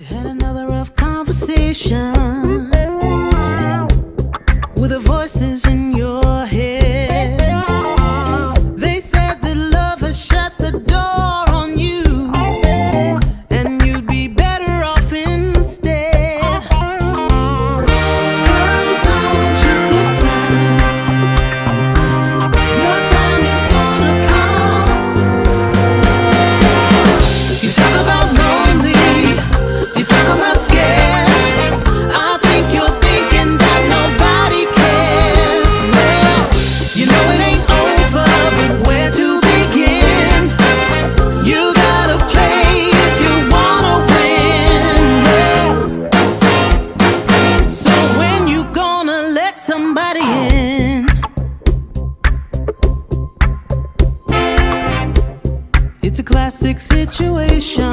Had another rough conversation with the voices in your head. They said that love has shut the door on you, and you'd be better off instead. Girl, don't you listen? Your time is gonna come. You talk about lonely, you talk about scared. I think you're thinking that nobody cares. Well, you know it ain't over, but where to begin? You gotta play if you wanna win. Yeah. So when you gonna let somebody in? It's a classic situation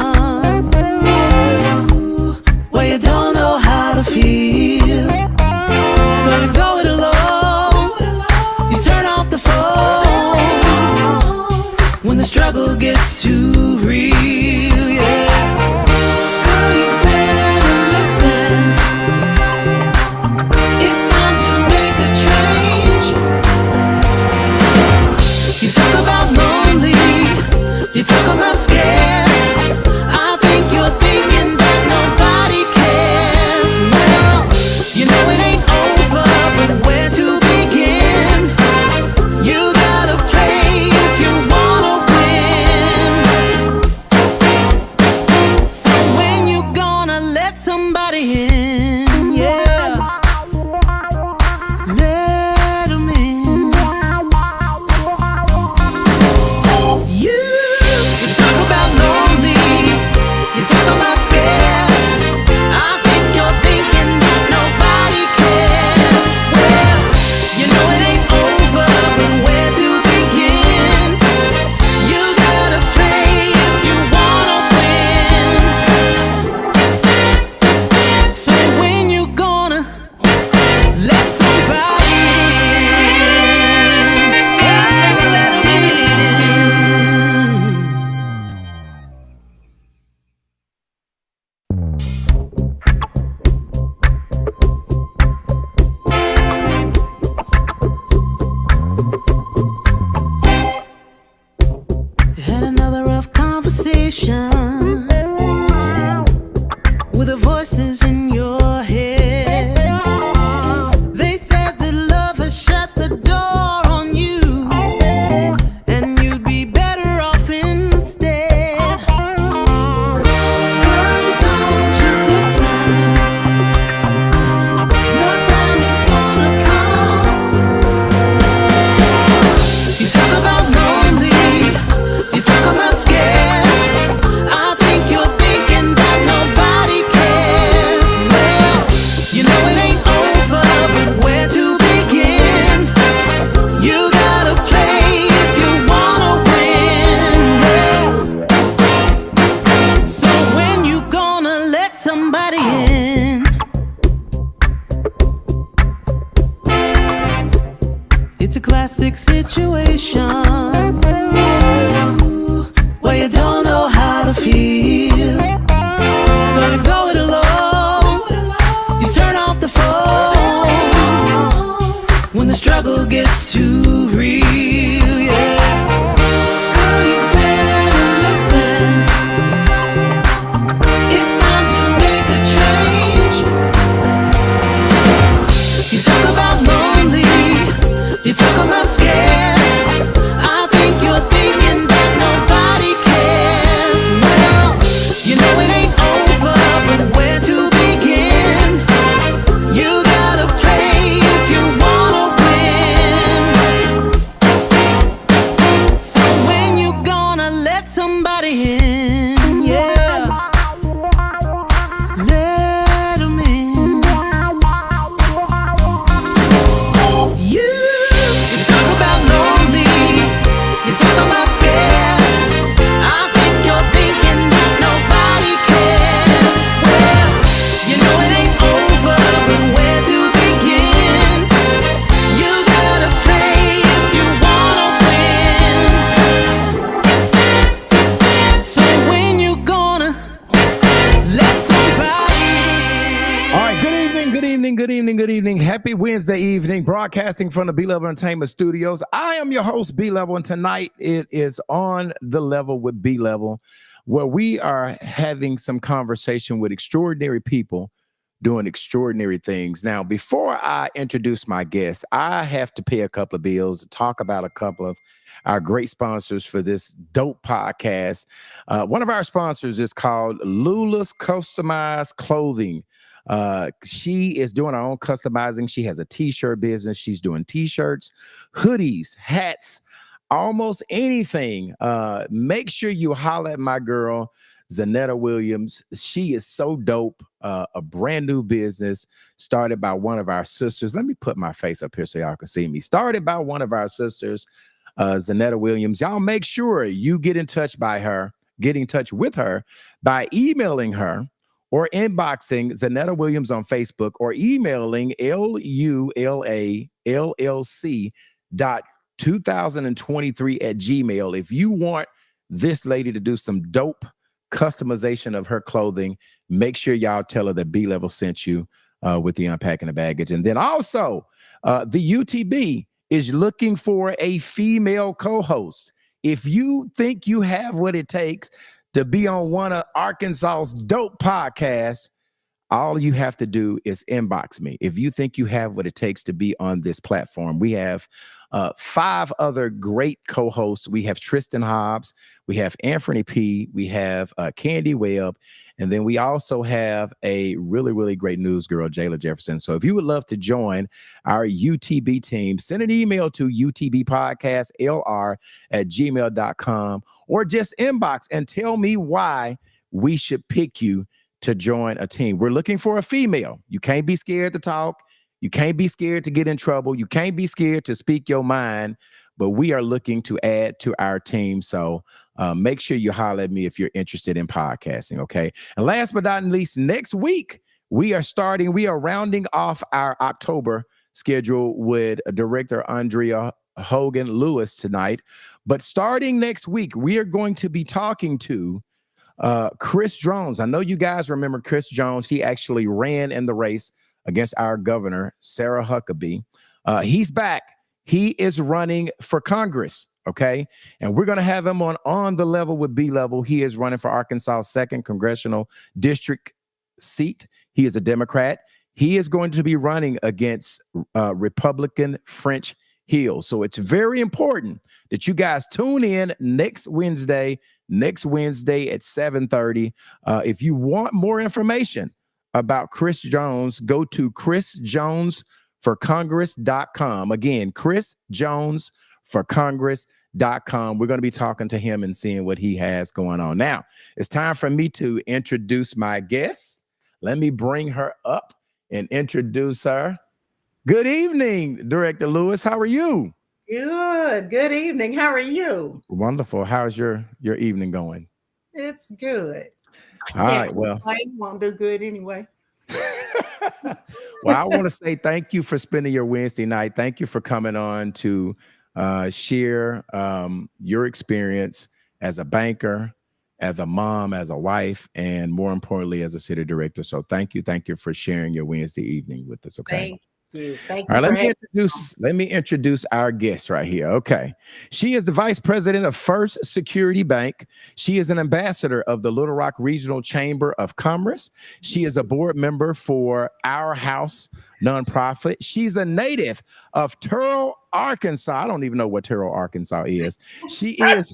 where you don't know how to feel, so you go it alone. You turn off the phone when the struggle gets too real. Yeah. Girl, you better listen. It's time to make a change. You talk about lonely, you talk about scared. I think you're thinking that nobody cares. Well, you know it ain't over, but where to begin? You gotta play if you wanna win. So when you gonna let somebody in? Yeah, let 'em in. You talk about lonely, you talk about scared. I think you're thinking that nobody cares. Well, you know it ain't over, but where to begin? You gotta play if you wanna win. So when you gonna let somebody had another rough conversation with the voices in your head. They said that love has shut the door on you, and you'd be better off instead. Girl, don't you listen? Your time is gonna come. You talk about lonely, you talk about scared. I think you're thinking that nobody cares. Well, you know it ain't over, but where to begin? You gotta play if you wanna win. Yeah. So when you gonna let somebody in? It's a classic situation where you don't know how to feel, so you go it alone. You turn off the phone when the struggle gets too real. Yeah. Girl, you better listen. It's time to make a change. You talk about lonely, you talk about scared. I think you're thinking that nobody cares. Well, Good evening, good evening, good evening. Happy Wednesday evening, broadcasting from the B-Level Entertainment Studios. I am your host, B-Level, and tonight it is On the Level with B-Level, where we are having some conversation with extraordinary people doing extraordinary things. Now, before I introduce my guests, I have to pay a couple of bills, talk about a couple of our great sponsors for this dope podcast. One of our sponsors is called Lula's Customized Clothing. She is doing her own customizing. She has a t-shirt business. She's doing t-shirts, hoodies, hats, almost anything. Make sure you holler at my girl, Zanetta Williams. She is so dope. A brand new business started by one of our sisters. Let me put my face up here so y'all can see me. Started by one of our sisters, Zanetta Williams. Y'all make sure you get in touch with her by emailing her or inboxing Zanetta Williams on Facebook or emailing LULALC.2023@gmail. If you want this lady to do some dope customization of her clothing, make sure y'all tell her that B-Level sent you with the Unpacking the Baggage. And then also, the UTB is looking for a female co-host. If you think you have what it takes to be on one of Arkansas's dope podcasts, all you have to do is inbox me. If you think you have what it takes to be on this platform, we have 5 other great co-hosts. We have Tristan Hobbs, we have Anthony P, we have Candy Webb, and then we also have a really, really great news girl, Jayla Jefferson. So if you would love to join our UTB team, send an email to utbpodcastlr@gmail.com or just inbox and tell me why we should pick you to join a team. We're looking for a female. You can't be scared to talk. You can't be scared to get in trouble. You can't be scared to speak your mind, but we are looking to add to our team. So make sure you holler at me if you're interested in podcasting, okay? And last but not least, next week, we are rounding off our October schedule with director Andrea Hogan Lewis tonight. But starting next week, we are going to be talking to Chris Jones. I know you guys remember Chris Jones. He actually ran in the race against our governor, Sarah Huckabee. He's back. He is running for Congress, okay? And we're going to have him on the level with B-Level. He is running for Arkansas' 2nd congressional district seat. He is a Democrat. He is going to be running against Republican French Hill. So it's very important that you guys tune in next Wednesday at 7:30. If you want more information about Chris Jones, go to chrisjonesforcongress.com. Again, chrisjonesforcongress.com. We're going to be talking to him and seeing what he has going on. Now, it's time for me to introduce my guest. Let me bring her up and introduce her. Good evening, Director Lewis. How are you? Good evening. How are you? Wonderful. How's your evening going? It's good. All right. Well, won't do good anyway. well, I want to say thank you for spending your Wednesday night. Thank you for coming on to share your experience as a banker, as a mom, as a wife, and more importantly, as a city director. So thank you for sharing your Wednesday evening with us. Okay. Thank you. All right, let me introduce our guest right here. Okay. She is the vice president of First Security Bank. She is an ambassador of the Little Rock Regional Chamber of Commerce. She is a board member for Our House nonprofit. She's a native of Turl, Arkansas. I don't even know what Turl, Arkansas is. She's a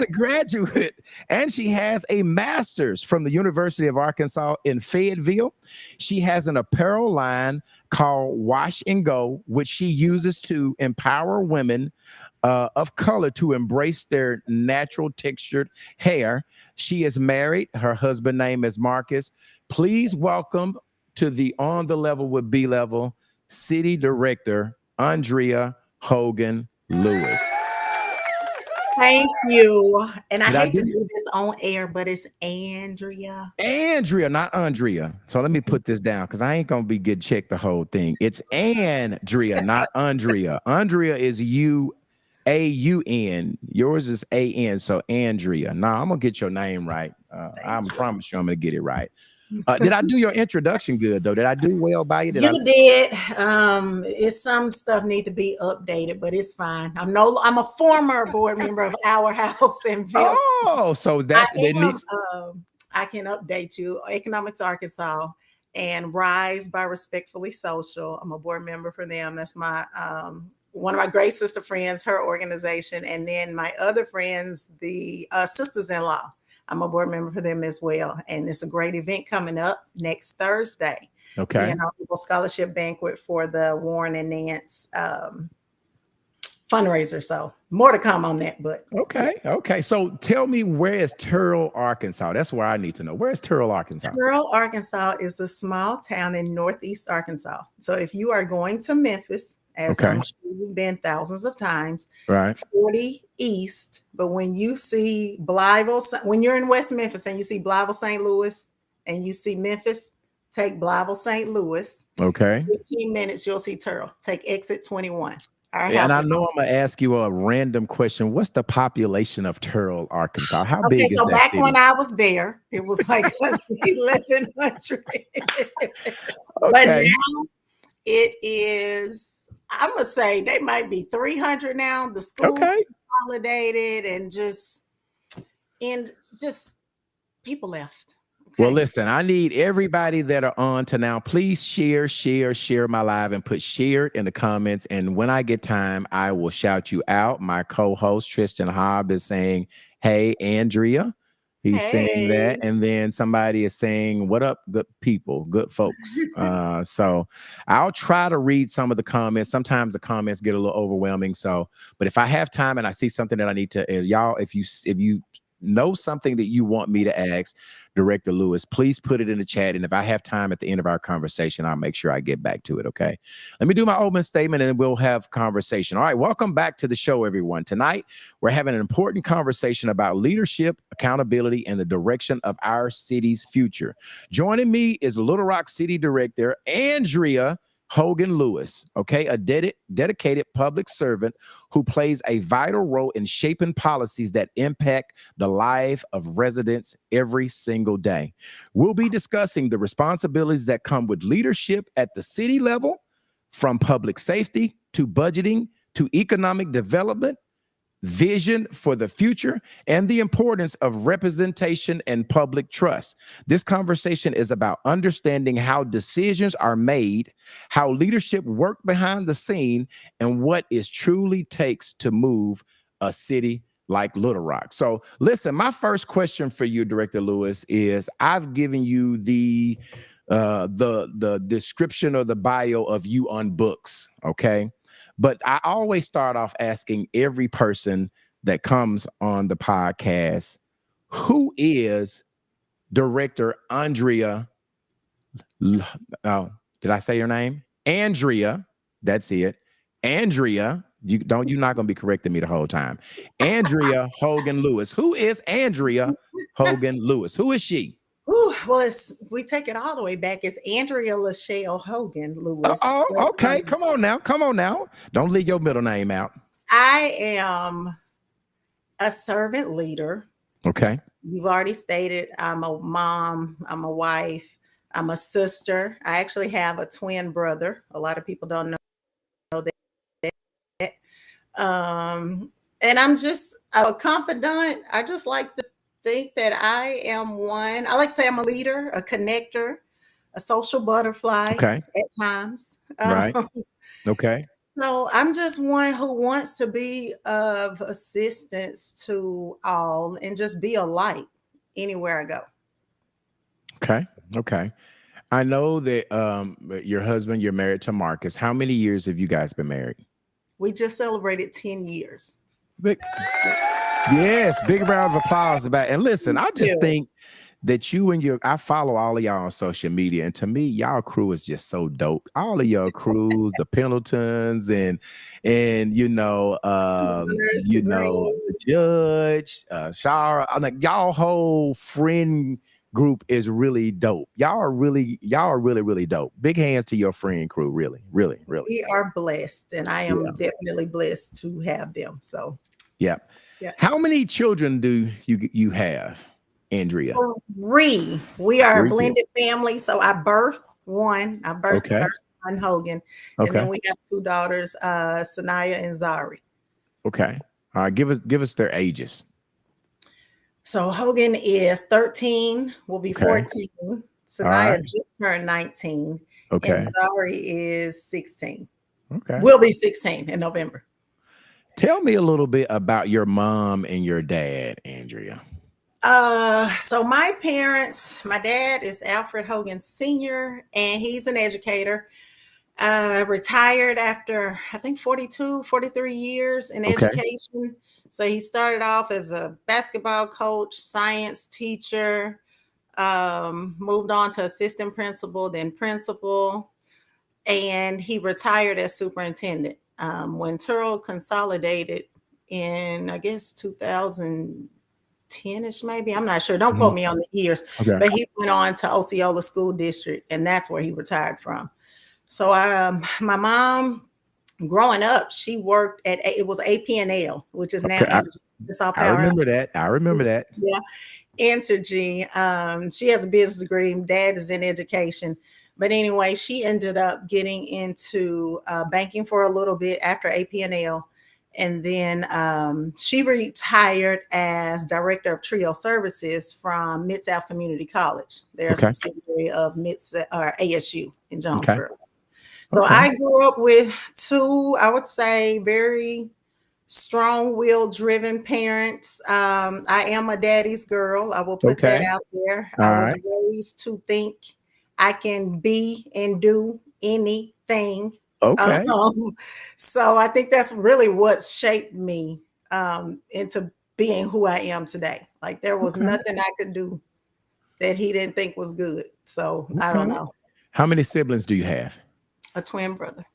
graduate and she has a master's from the University of Arkansas in Fayetteville. She has an apparel line called Wash and Go, which she uses to empower women of color to embrace their natural textured hair. She is married. Her husband's name is Marcus. Please welcome to the On the Level with B-Level City Director, Andrea Hogan Lewis. Thank you. And I hate to do this on air, but it's Andrea. Andrea, not Andrea. So let me put this down because I ain't going to be good check the whole thing. It's Andrea, not Andrea. Andrea is A-U-N. Yours is A-N. So Andrea. Now I'm going to get your name right. I promise you I'm going to get it right. Did I do your introduction good though? Did I do well by you? You did. It's some stuff need to be updated, but it's fine. I'm a former board member of Our House and VIP. Oh, so that's I can update you. Economics Arkansas and Rise by Respectfully Social. I'm a board member for them. That's my one of my great sister friends, her organization, and then my other friends, the Sisters-in-Law. I'm a board member for them as well. And it's a great event coming up next Thursday. Okay. And our scholarship banquet for the Warren and Nance fundraiser. So more to come on that. But okay. Yeah. Okay. So tell me, where is Turl, Arkansas? That's where I need to know. Where is Turl, Arkansas? Turl, Arkansas is a small town in Northeast Arkansas. So if you are going to Memphis, as I'm sure you've been thousands of times, right? 40 East. But when you see Blytheville, when you're in West Memphis and you see Blytheville, St. Louis, and you see Memphis, take Blytheville, St. Louis. Okay. 15 minutes, you'll see Turl. Take exit 21. And I know I'm gonna ask you a random question. What's the population of Turl, Arkansas? How big is that? So back city? when I was there, it was like 1,100. But now it is, I'm gonna say they might be 300 now. The schools consolidated and just people left. Okay. Well, listen, I need everybody that are on to now, please share my live and put shared in the comments. And when I get time, I will shout you out. My co-host, Tristan Hobb, is saying, hey, Andrea. He's saying that. And then somebody is saying, what up, good people, good folks. So I'll try to read some of the comments. Sometimes the comments get a little overwhelming. So, but if I have time and I see something that I need to, y'all, if you know something that you want me to ask Director Lewis, please put it in the chat. And if I have time at the end of our conversation, I'll make sure I get back to it. Okay. Let me do my opening statement and we'll have conversation. All right. Welcome back to the show, everyone. Tonight, we're having an important conversation about leadership, accountability, and the direction of our city's future. Joining me is Little Rock City Director Andrea Hogan Lewis, okay, a dedicated public servant who plays a vital role in shaping policies that impact the life of residents every single day. We'll be discussing the responsibilities that come with leadership at the city level, from public safety to budgeting to economic development, vision for the future, and the importance of representation and public trust. This conversation is about understanding how decisions are made, how leadership work behind the scene, and what it truly takes to move a city like Little Rock. So listen, my first question for you, Director Lewis, is I've given you the description or the bio of you on books, okay? But I always start off asking every person that comes on the podcast, who is Director Andrea? Did I say your name? Andrea. That's it. Andrea. You're not going to be correcting me the whole time. Andrea Hogan Lewis. Who is Andrea Hogan Lewis? Who is she? Ooh, well, we take it all the way back. It's Andrea Lachelle Hogan Lewis. Oh, okay. Come on now. Don't leave your middle name out. I am a servant leader. Okay. You've already stated I'm a mom, I'm a wife, I'm a sister. I actually have a twin brother. A lot of people don't know that. And I'm just a confidant. I just like to think that I am one. I like to say I'm a leader, a connector, a social butterfly at times. Right. Okay. So I'm just one who wants to be of assistance to all and just be a light anywhere I go. Okay. I know that your husband, you're married to Marcus. How many years have you guys been married? We just celebrated 10 years. Yes, big round of applause about it. And listen, I just think that I follow all of y'all on social media, and to me, y'all crew is just so dope. All of y'all crews, the Pendletons, and the Judge, Shara. I'm like, y'all whole friend group is really dope. Y'all are really dope. Big hands to your friend crew. Really. We are blessed, and I am definitely blessed to have them. So yeah. How many children do you have? Andrea? Three. We are a Three kids. blended family. So I birthed one. I birthed the Okay. first son, Hogan. And Okay. then we have two daughters, Sanaya and Zari. Okay. All right. Give us their ages. So Hogan is 13, will be Okay. 14. All Sanaya right. just turned 19. Okay. And Zari is 16. Okay. Will be 16 in November. Tell me a little bit about your mom and your dad, Andrea. So my parents, my dad is Alfred Hogan Sr., and he's an educator. Retired after, I think, 42, 43 years in Okay. education. So he started off as a basketball coach, science teacher, moved on to assistant principal, then principal, and he retired as superintendent. When Turl consolidated in, I guess, 2010-ish, maybe. I'm not sure. Don't quote me on the years. Okay. But he went on to Osceola School District, and that's where he retired from. So my mom, growing up, she worked at, it was APNL, which is now Okay. I remember that. I remember that. Yeah, Entergy. She has a business degree. Dad is in education. But anyway, she ended up getting into banking for a little bit after APNL. And then she retired as director of Trio Services from Mid-South Community College. They're a Okay. subsidiary of ASU in Okay. Jonesboro. So Okay. I grew up with two, I would say, very strong-willed, driven parents. I am a daddy's girl. I will put that Okay. out there. All I was right. raised to think I can be and do anything. Okay. So I think that's really what shaped me into being who I am today. Like there was Okay. nothing I could do that he didn't think was good. So I don't Okay. know. How many siblings do you have? A twin brother.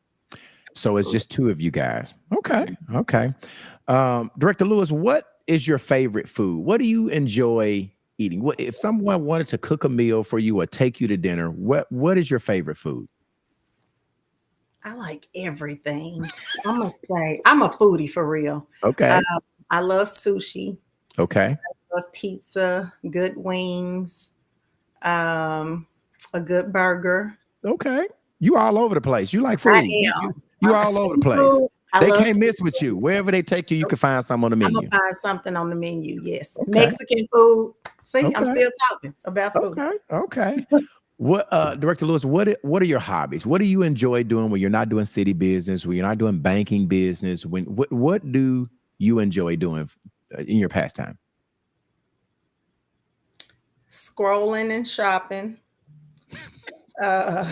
So it's just two of you guys. Okay. Okay. Director Lewis, what is your favorite food? What do you enjoy eating? What if someone wanted to cook a meal for you or take you to dinner? What is your favorite food? I like everything. I must say, I'm a foodie for real. Okay. I love sushi. Okay. I love pizza, good wings, a good burger. Okay. You all over the place. You like I food. am. You all over the place. Seafood. I They love can't miss with seafood. you. Wherever they take you, you can find some on the I'm menu. gonna find something on the menu. Yes, Okay. Mexican food. See, I'm Okay. still talking about food. Okay. Okay. What Director Lewis, what are your hobbies? What do you enjoy doing when you're not doing city business, when you're not doing banking business? What do you enjoy doing in your pastime? Scrolling and shopping, uh,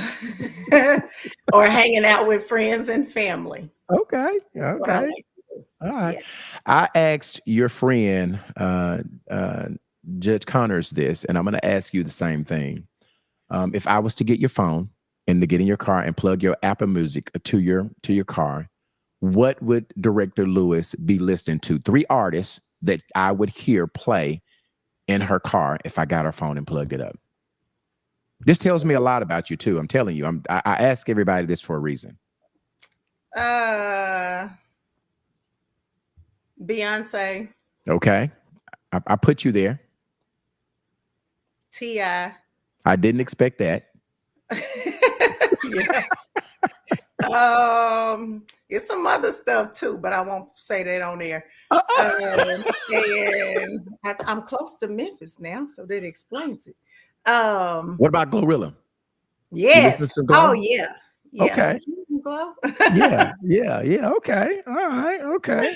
or hanging out with friends and family. Okay. What I Okay. like to do. All right. Yes. I asked your friend Judge Connors this, and I'm going to ask you the same thing. If I was to get your phone and to get in your car and plug your Apple Music to your car, what would Director Lewis be listening to? 3 artists that I would hear play in her car if I got her phone and plugged it up. This tells me a lot about you too. I'm telling you. I ask everybody this for a reason. Beyonce, Okay, I put you there. T.I. I didn't expect that. Yeah. It's some other stuff too, but I won't say that on air. And I'm close to Memphis now, so that explains it. What about Glorilla? Yes. to some Glow? Oh yeah. Yeah. Okay. Glow. Yeah. Okay. All right. Okay.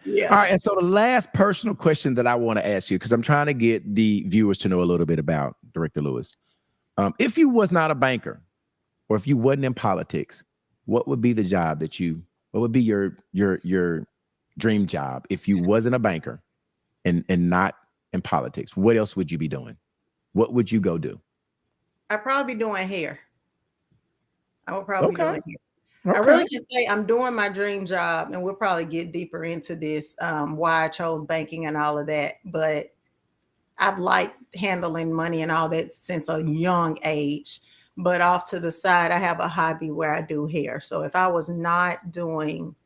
Yeah. All right. And so the last personal question that I want to ask you, because I'm trying to get the viewers to know a little bit about Director Lewis. If you was not a banker, or if you wasn't in politics, what would be the job what would be your dream job if you wasn't a banker and not in politics? What else would you be doing? What would you go do? I'd probably be doing hair. I would probably be doing hair. Okay. I really can say I'm doing my dream job, and we'll probably get deeper into this, why I chose banking and all of that. But I've liked handling money and all that since a young age. But off to the side, I have a hobby where I do hair. So if I was not doing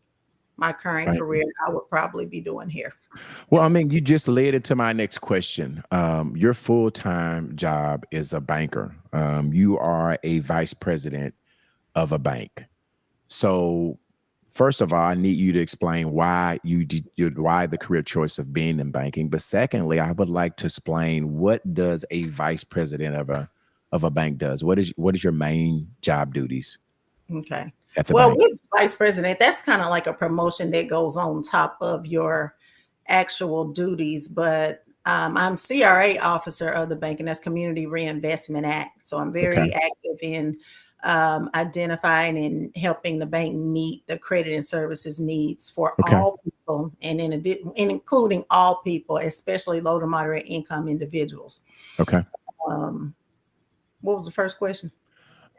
my current Right. career, I would probably be doing here. Well, I mean, you just led it to my next question. Your full-time job is a banker. You are a vice president of a bank. So, first of all, I need you to explain why why the career choice of being in banking. But secondly, I would like to explain what does a vice president of a bank does. What is your main job duties Okay. at the Well, bank? with vice president, that's kind of like a promotion that goes on top of your actual duties. But I'm CRA officer of the bank, and that's Community Reinvestment Act. So I'm Okay. very active in identifying and helping the bank meet the credit and services needs for Okay. all people, and in addition, including all people, especially low to moderate income individuals. Okay. Um, what was the first question?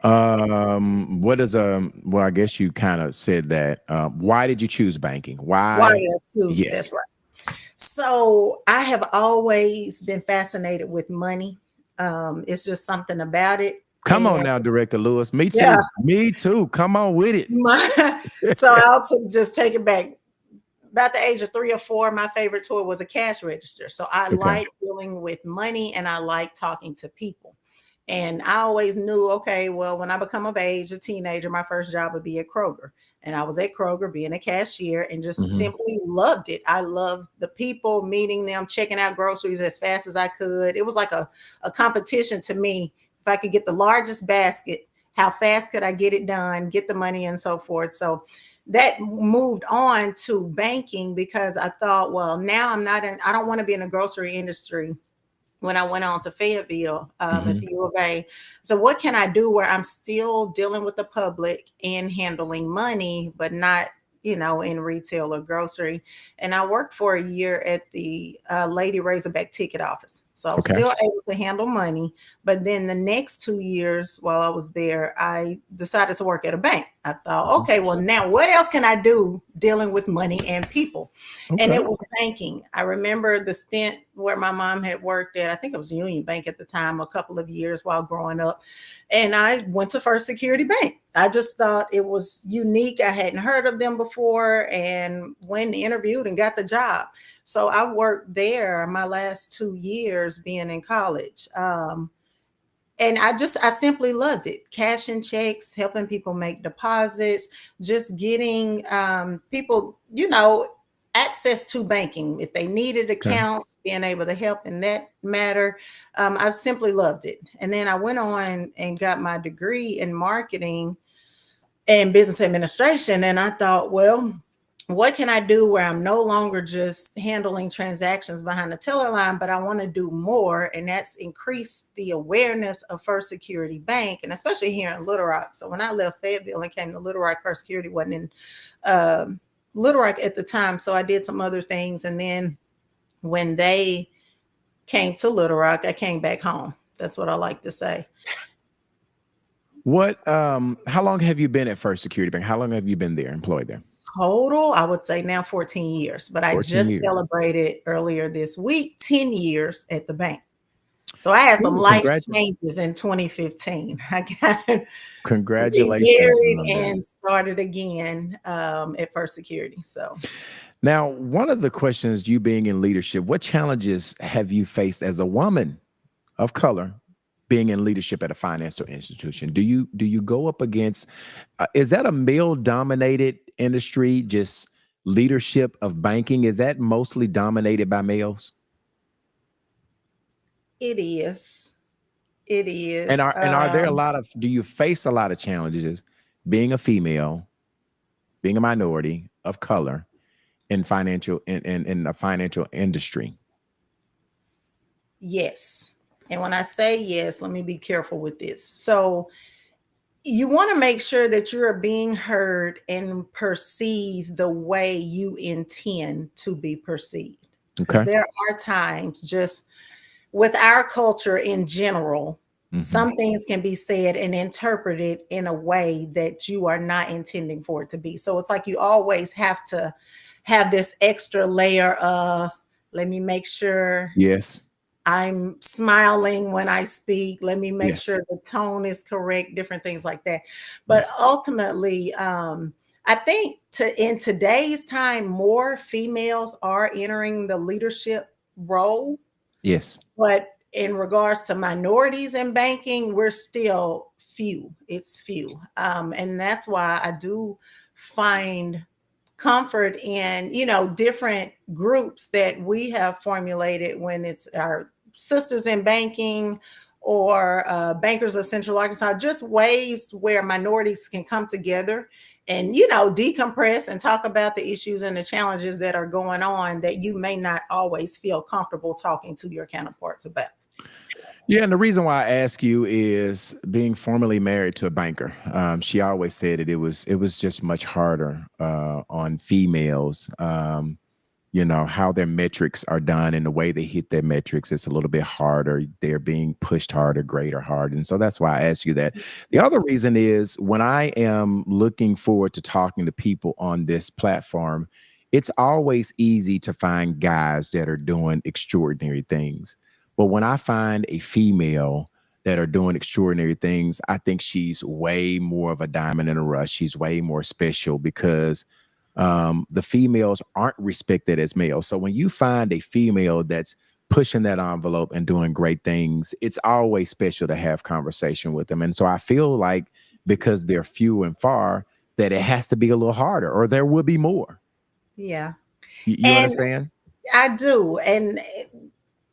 What is well, I guess you kind of said that. Why did you choose banking? Why Why? did I choose? That's Yes. right. So I have always been fascinated with money. It's just something about it. Come on And now, Director Lewis. Me yeah, too. Me too. Come on with it. so I'll just take it back. About the age of 3 or 4, my favorite toy was a cash register. So I Okay. like dealing with money and I like talking to people. And I always knew, okay, well, when I become of age, a teenager, my first job would be at Kroger. And I was at Kroger being a cashier and just Mhm. simply loved it. I loved the people, meeting them, checking out groceries as fast as I could. It was like a competition to me. If I could get the largest basket, how fast could I get it done, get the money and so forth. So that moved on to banking because I thought, well, now I don't want to be in the grocery industry when I went on to Fayetteville at Mhm. the U of A. So what can I do where I'm still dealing with the public and handling money, but not, in retail or grocery? And I worked for a year at the Lady Razorback ticket office. So I was Okay. still able to handle money. But then the next 2 years while I was there, I decided to work at a bank. I thought, Mhm. okay, well, now what else can I do dealing with money and people? And Okay. it was banking. I remember the stint where my mom had worked at, I think it was Union Bank at the time, a couple of years while growing up. And I went to First Security Bank. I just thought it was unique. I hadn't heard of them before and went and interviewed and got the job. So I worked there my last 2 years being in college. And I simply loved it. Cashing checks, helping people make deposits, just getting people, access to banking. If they needed Okay. accounts, being able to help in that matter. I simply loved it. And then I went on and got my degree in marketing and business administration. And I thought, well, what can I do where I'm no longer just handling transactions behind the teller line, but I want to do more, and that's increase the awareness of First Security Bank, and especially here in Little Rock. So when I left Fayetteville and came to Little Rock, First Security wasn't in Little Rock at the time, so I did some other things, and then when they came to Little Rock, I came back home. That's what I like to say. What how long have you been at First Security Bank? How long have you been there, employed there? Total, I would say now 14 years, but I 14 just years. celebrated earlier this week 10 years at the bank. So I had some Ooh, life changes in 2015. I got congratulations remarried on that. and started again at First Security. So Now, one of the questions, you being in leadership, what challenges have you faced as a woman of color being in leadership at a financial institution? Do you go up against is that a male dominated industry? Just leadership of banking, is that mostly dominated by males? it is. It And is. are there a lot of, do you face a lot of challenges being a female, being a minority of color in in the financial industry? Yes. And when I say yes, let me be careful with this. So you want to make sure that you are being heard and perceived the way you intend to be perceived. Because Okay. there are times, just with our culture in general, Hmm. some things can be said and interpreted in a way that you are not intending for it to be. So it's like you always have to have this extra layer of, let me make sure Yes. I'm smiling when I speak. Let me make Yes. sure the tone is correct, different things like that. But Yes. ultimately, I think in today's time, more females are entering the leadership role. Yes. But in regards to minorities in banking, we're still few. It's few. And that's why I do find comfort in, different groups that we have formulated when it's our sisters in banking or bankers of Central Arkansas, just ways where minorities can come together and decompress and talk about the issues and the challenges that are going on that you may not always feel comfortable talking to your counterparts about. Yeah, and the reason why I ask you is being formerly married to a banker. She always said it was just much harder on females. How their metrics are done and the way they hit their metrics, it's a little bit harder. They're being pushed harder, greater hard. And so that's why I ask you that. The other reason is when I am looking forward to talking to people on this platform, it's always easy to find guys that are doing extraordinary things. But when I find a female that are doing extraordinary things, I think she's way more of a diamond in a rough. She's way more special because the females aren't respected as males. So when you find a female that's pushing that envelope and doing great things, it's always special to have conversation with them. And so I feel like because they're few and far, that it has to be a little harder, or there will be more. Yeah. You And understand? I do. And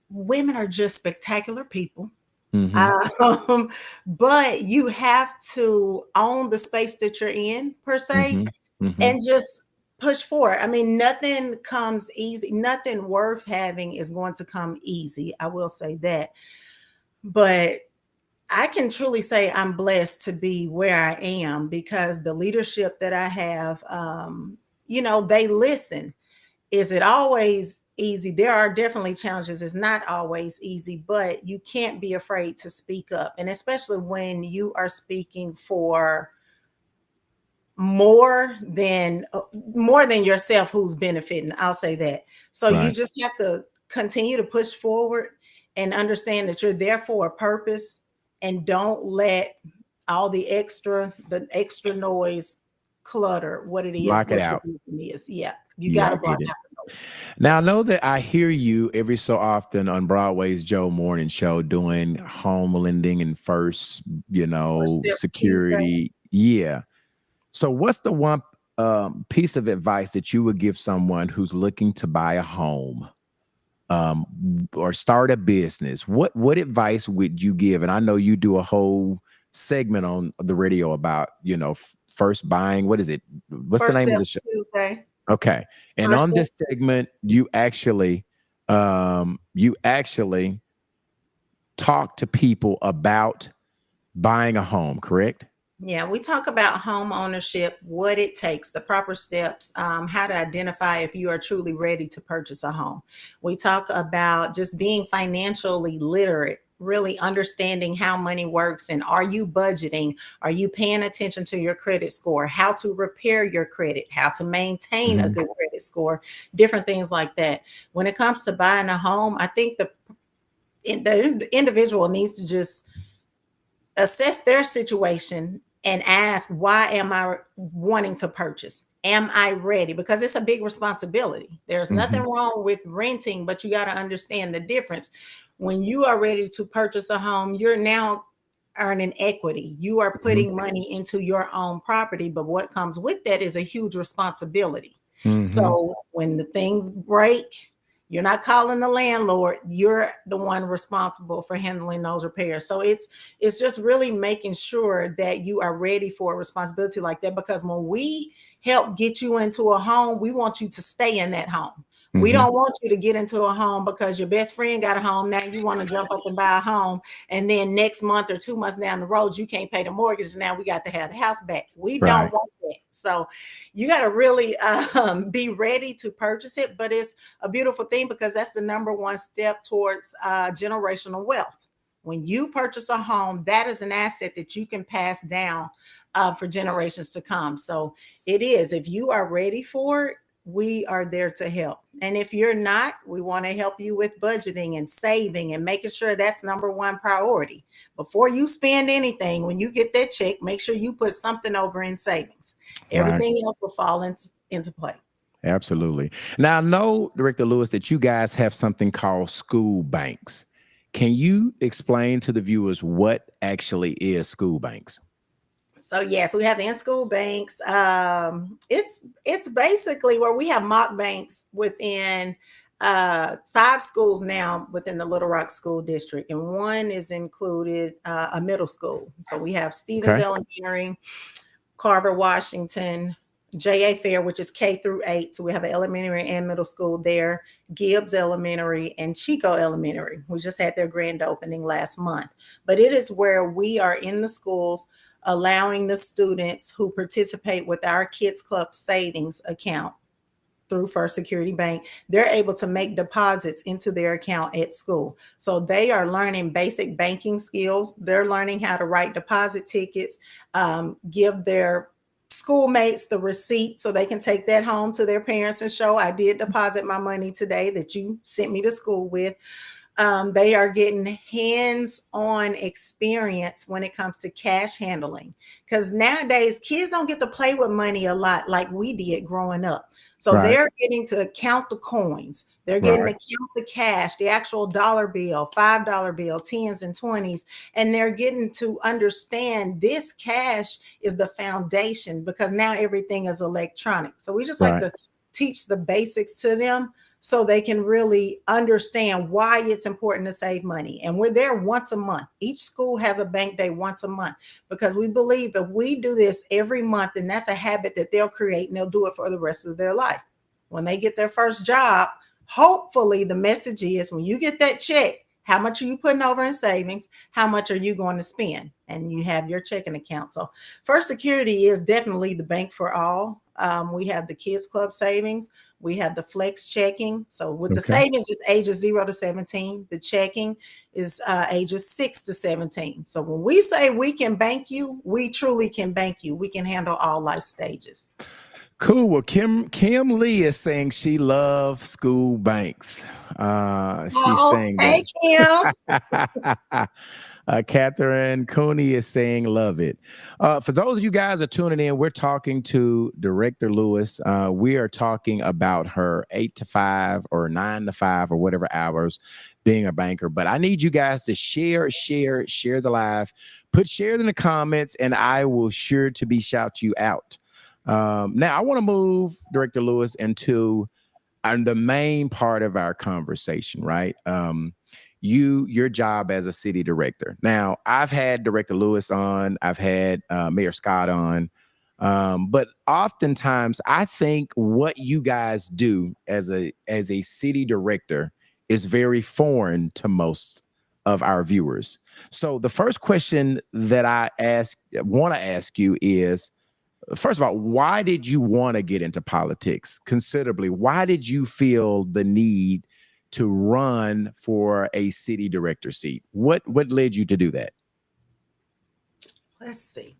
women are just spectacular people. Mm-hmm. But you have to own the space that you're in, per se, Mm-hmm. Mm-hmm. and just push forward. I mean, nothing comes easy. Nothing worth having is going to come easy. I will say that. But I can truly say I'm blessed to be where I am because the leadership that I have, they listen. Is it always easy? There are definitely challenges. It's not always easy, but you can't be afraid to speak up. And especially when you are speaking for more than yourself who's benefiting. I'll say that. So you Right. just have to continue to push forward and understand that you're there for a purpose and don't let all the extra noise clutter what it is, Block it what your out. vision is. Yeah. You Yeah, got I to block get it. out the noise. Now, I know that I hear you every so often on Broadway's Joe Morning Show doing home lending and first, First Steps Tuesday. security. Yeah. So, what's the one piece of advice that you would give someone who's looking to buy a home or start a business? What advice would you give? And I know you do a whole segment on the radio about first buying. What is it? What's the First name of the Steps show? Tuesday. Okay. And First on this Steps. segment, you actually talk to people about buying a home, correct? Yeah, we talk about home ownership, what it takes, the proper steps, how to identify if you are truly ready to purchase a home. We talk about just being financially literate, really understanding how money works and are you budgeting? Are you paying attention to your credit score? How to repair your credit, how to maintain a Mhm. good credit score, different things like that. When it comes to buying a home, I think the individual needs to just assess their situation and ask, why am I wanting to purchase? Am I ready? Because it's a big responsibility. There's nothing Mhm. wrong with renting, but you got to understand the difference. When you are ready to purchase a home, you're now earning equity. You are Mhm. putting money into your own property, but what comes with that is a huge responsibility. Mhm. So when the things break, you're not calling the landlord, you're the one responsible for handling those repairs. So it's just really making sure that you are ready for a responsibility like that, because when we help get you into a home, we want you to stay in that home. We Mhm. don't want you to get into a home because your best friend got a home. Now you want to jump up and buy a home. And then next month or 2 months down the road, you can't pay the mortgage. Now we got to have the house back. We don't Right. want that. So you got to really be ready to purchase it. But it's a beautiful thing because that's the number one step towards generational wealth. When you purchase a home, that is an asset that you can pass down for generations to come. So it is, if you are ready for it, we are there to help. And if you're not, we want to help you with budgeting and saving and making sure that's number one priority. Before you spend anything, when you get that check, make sure you put something over in savings. Right. Everything else will fall into play. Absolutely. Now, I know, Director Lewis, that you guys have something called school banks. Can you explain to the viewers what actually is school banks? So yes, we have the in-school banks. It's basically where we have mock banks within 5 schools now within the Little Rock School District, and one is included a middle school. So we have Stevens Okay. Elementary, Carver, Washington, J.A. Fair, which is K through 8. So we have an elementary and middle school there, Gibbs Elementary, and Chico Elementary. We just had their grand opening last month. But it is where we are in the schools allowing the students who participate with our Kids Club savings account through First Security Bank, they're able to make deposits into their account at school. So they are learning basic banking skills. They're learning how to write deposit tickets, give their schoolmates the receipt so they can take that home to their parents and show, I did deposit my money today that you sent me to school with. They are getting hands-on experience when it comes to cash handling, because nowadays kids don't get to play with money a lot like we did growing up. So Right. they're getting to count the coins. They're getting Right. to count the cash, the actual dollar bill, $5 bill, 10s and 20s. And they're getting to understand this cash is the foundation, because now everything is electronic. So we just like Right. to teach the basics to them so they can really understand why it's important to save money. And we're there once a month. Each school has a bank day once a month, because we believe if we do this every month, and that's a habit that they'll create and they'll do it for the rest of their life. When they get their first job, hopefully the message is, when you get that check, how much are you putting over in savings? How much are you going to spend? And you have your checking account. So First Security is definitely the bank for all. We have the Kids Club savings. We have the flex checking. So with the Okay. savings, it's ages 0 to 17. The checking is ages 6 to 17. So when we say we can bank you, we truly can bank you. We can handle all life stages. Cool. Well, Kim Lee is saying she loves school banks. She's saying Hey, Kim. that. Catherine Cooney is saying love it. For those of you guys are tuning in, we're talking to Director Lewis. We are talking about her 8 to 5 or 9 to 5 or whatever hours being a banker. But I need you guys to share the live, put share in the comments, and I will sure to be shout you out. Now I want to move Director Lewis into the main part of our conversation, right? Your job as a city director. Now, I've had Director Lewis on, I've had Mayor Scott on, but oftentimes I think what you guys do as a city director is very foreign to most of our viewers. So the first question that I want to ask you is, first of all, why did you want to get into politics considerably? Why did you feel the need to run for a city director seat? What led you to do that? Let's see.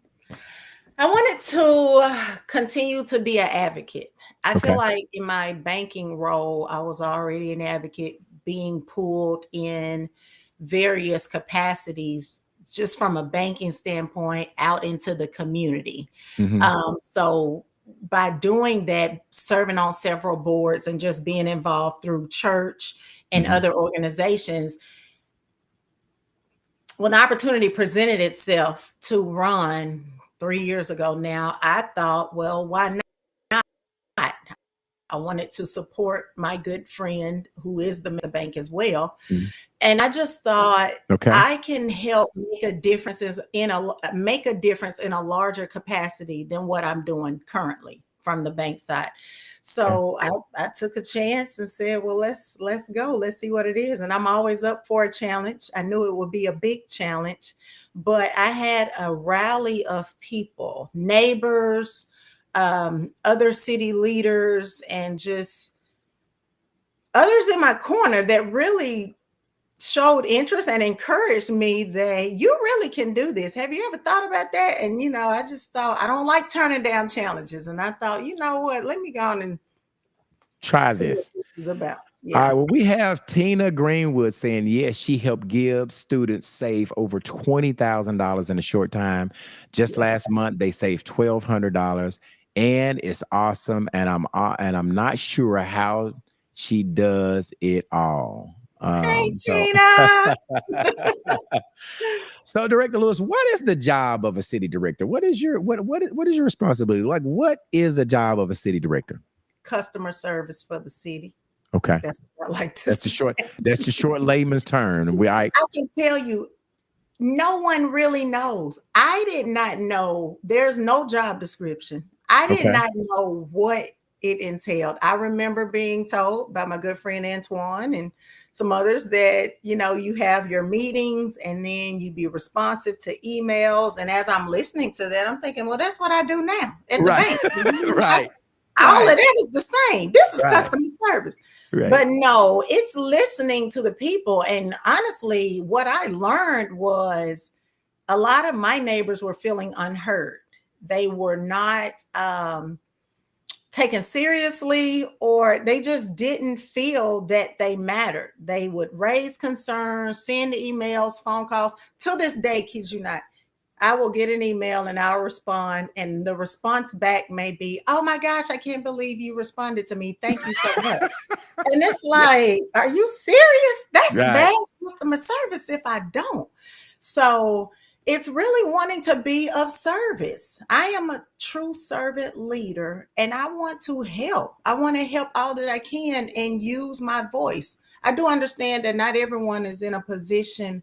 I wanted to continue to be an advocate. I Okay. feel like in my banking role, I was already an advocate, being pulled in various capacities just from a banking standpoint out into the community. So by doing that, serving on several boards and just being involved through church and other organizations, when the opportunity presented itself to run 3 years ago now, I thought, well, why not? I wanted to support my good friend who is the bank as well. And I just thought, Okay. I can help make a difference in a larger capacity than what I'm doing currently from the bank side. So I took a chance and said, well, let's go. Let's see what it is. And I'm always up for a challenge. I knew it would be a big challenge, but I had a rally of people, neighbors, other city leaders, and just others in my corner that really showed interest and encouraged me that you really can do this. Have you ever thought about that? And, I just thought, I don't like turning down challenges. And I thought, you know what, let me go on and Try See what this. this is about. All Yeah. right. Well, we have Tina Greenwood saying, yes, she helped Gibbs students save over $20,000 in a short time. Just Yeah. last month, they saved $1,200, and it's awesome. And I'm not sure how she does it all. Hey, So, Tina. so Director Lewis, what is the job of a city director? What is your what is your responsibility? Like, what is a job of a city director? Customer service for the city. Okay, That's what I like to that's the say. short that's the short layman's term. I can tell you, no one really knows. I did not know. There's no job description. I did Okay. not know what it entailed. I remember being told by my good friend Antoine and some others that, you have your meetings and then you be responsive to emails. And as I'm listening to that, I'm thinking, well, that's what I do now at the Right. bank. Right. All Right. of that is the same. This is Right. customer service. Right. But no, it's listening to the people. And honestly, what I learned was a lot of my neighbors were feeling unheard. They were not taken seriously, or they just didn't feel that they mattered. They would raise concerns, send emails, phone calls. To this day, kids you not, I will get an email and I'll respond, and the response back may be, "Oh my gosh, I can't believe you responded to me. Thank you so much." And it's like, are you serious? That's Right. bad customer service if I don't. So it's really wanting to be of service. I am a true servant leader and I want to help. I want to help all that I can and use my voice. I do understand that not everyone is in a position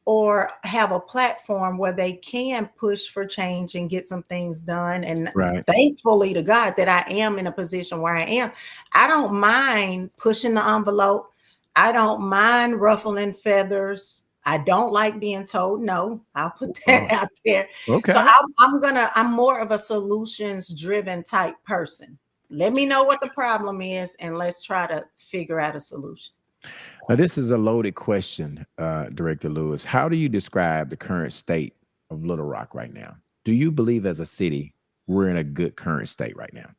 or have a platform where they can push for change and get some things done. And Right. thankfully to God that I am in a position where I am. I don't mind pushing the envelope. I don't mind ruffling feathers. I don't like being told no. I'll put that Oh, out there. So okay. I'm more of a solutions driven type person. Let me know what the problem is and let's try to figure out a solution. Now, this is a loaded question, Director Lewis. How do you describe the current state of Little Rock right now? Do you believe as a city we're in a good current state right now?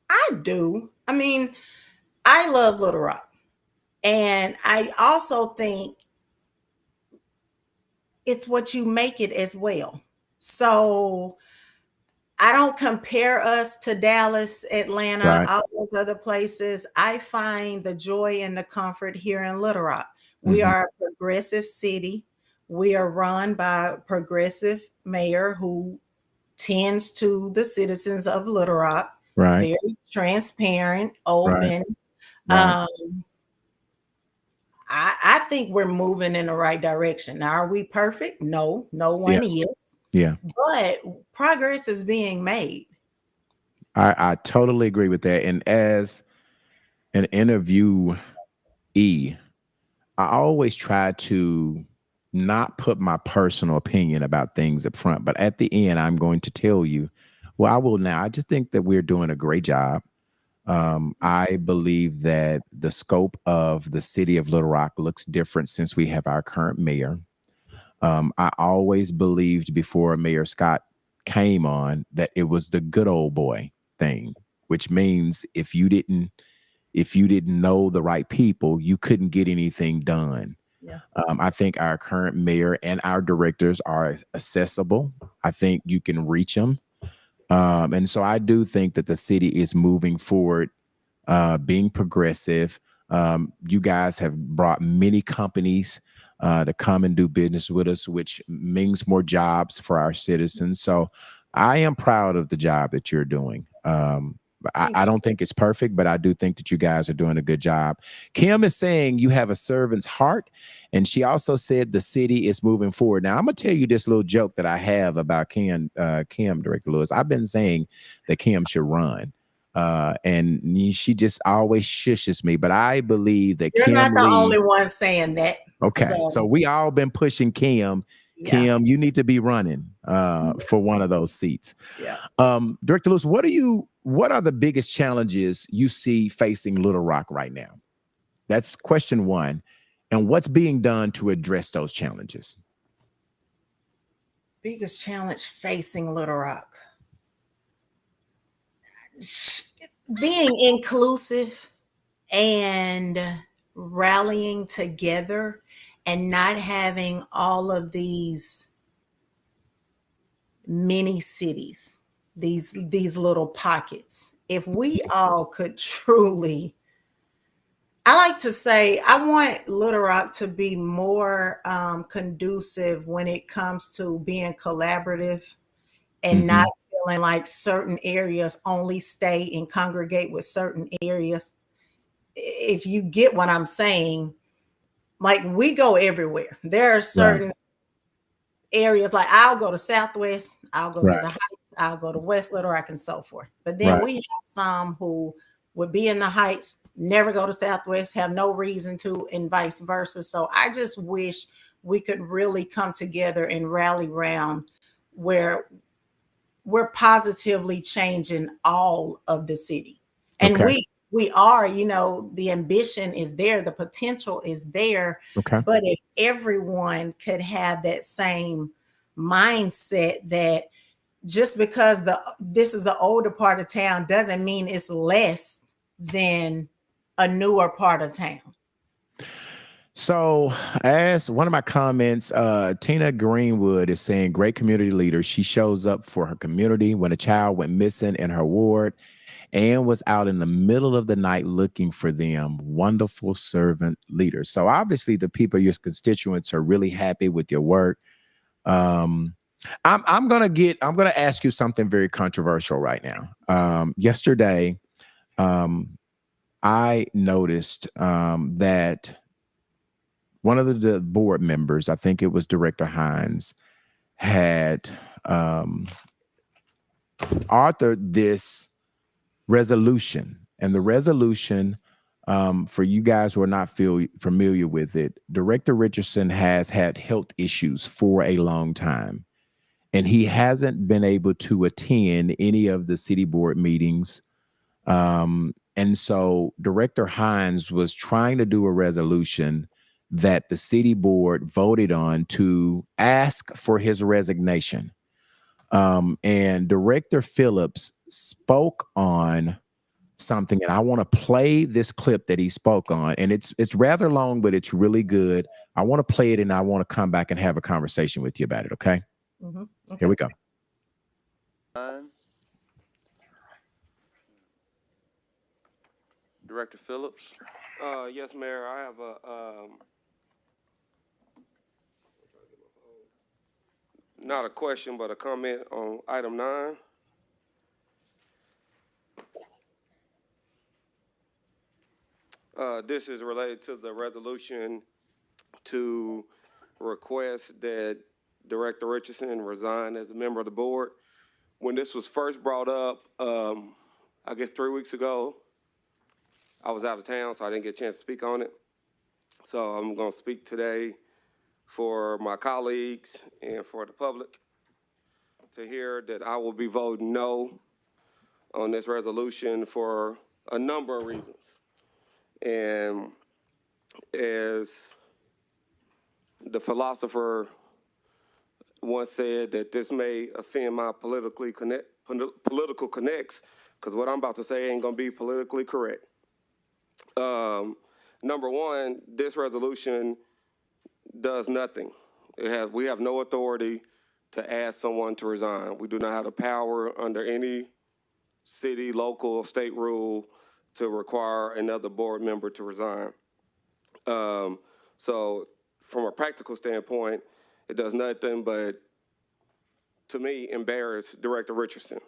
I do. I mean, I love Little Rock. And I also think it's what you make it as well. So I don't compare us to Dallas, Atlanta, Right. all those other places. I find the joy and the comfort here in Little Rock. We Hmm. are a progressive city. We are run by a progressive mayor who tends to the citizens of Little Rock, Right. very transparent, Right. open. Right. Um, I think we're moving in the right direction. Now, are we perfect? No, no Yeah. one is, Yeah. but progress is being made. I totally agree with that. And as an interviewee, I always try to not put my personal opinion about things up front, but at the end, I'm going to tell you, well, I will now. I just think that we're doing a great job. I believe that the scope of the city of Little Rock looks different since we have our current mayor. I always believed before Mayor Scott came on that it was the good old boy thing, which means if you didn't know the right people, you couldn't get anything done. Yeah. I think our current mayor and our directors are accessible. I think you can reach them. And so I do think that the city is moving forward, being progressive. You guys have brought many companies to come and do business with us, which means more jobs for our citizens. So I am proud of the job that you're doing. I Thank don't you. think it's perfect, but I do think that you guys are doing a good job. Kim is saying you have a servant's heart, and she also said the city is moving forward. Now, I'm gonna tell you this little joke that I have about Kim, Director Lewis. I've been saying that Kim should run, and she just always shushes me. But I believe that You're Kim not the Lee. only one saying that. Okay, so So, we all been pushing Kim. yeah, Kim, you need to be running for one of those seats. yeah. Director Lewis, what are the biggest challenges you see facing Little Rock right now? That's question one. And what's being done to address those challenges? Biggest challenge facing Little Rock. being inclusive and rallying together and not having all of these mini cities, these little pockets. If we all could truly, I like to say, I want Little Rock to be more conducive when it comes to being collaborative and Mm-hmm. not feeling like certain areas only stay and congregate with certain areas. If you get what I'm saying, like we go everywhere. There are Right. certain areas, like I'll go to Southwest, I'll go to Right. the Heights, I'll go to West Little Rock, and so forth. But then Right. we have some who would be in the Heights, never go to Southwest, have no reason to, and vice versa. So I just wish we could really come together and rally around where we're positively changing all of the city. And Okay. we are, you know, the ambition is there, the potential is there, Okay. but if everyone could have that same mindset that just because this is the older part of town doesn't mean it's less than a newer part of town. So, as one of my comments, Tina Greenwood is saying, great community leader. She shows up for her community when a child went missing in her ward and was out in the middle of the night looking for them. Wonderful servant leader. So, obviously, the people, your constituents, are really happy with your work. Um, I'm gonna ask you something very controversial right now. Yesterday, um, I noticed that one of the board members, I think it was Director Hines, had authored this resolution. And the resolution, for you guys who are not familiar with it, Director Richardson has had health issues for a long time. And he hasn't been able to attend any of the city board meetings. And so Director Hines was trying to do a resolution that the city board voted on to ask for his resignation. And Director Phillips spoke on something, and I want to play this clip that he spoke on. And it's rather long, but it's really good. I want to play it, and I want to come back and have a conversation with you about it. Okay, Okay. here we go. Director Phillips. Yes, Mayor. I have a not a question, but a comment on item 9. This is related to the resolution to request that Director Richardson resign as a member of the board. When this was first brought up, I guess 3 weeks ago, I was out of town, so I didn't get a chance to speak on it. So I'm going to speak today for my colleagues and for the public to hear that I will be voting no on this resolution for a number of reasons. And as the philosopher once said, that this may offend my political connects, because what I'm about to say ain't gonna be politically correct. Number one, this resolution does nothing. We have no authority to ask someone to resign. We do not have the power under any city, local, state rule to require another board member to resign. So from a practical standpoint, it does nothing but, to me, embarrass Director Richardson.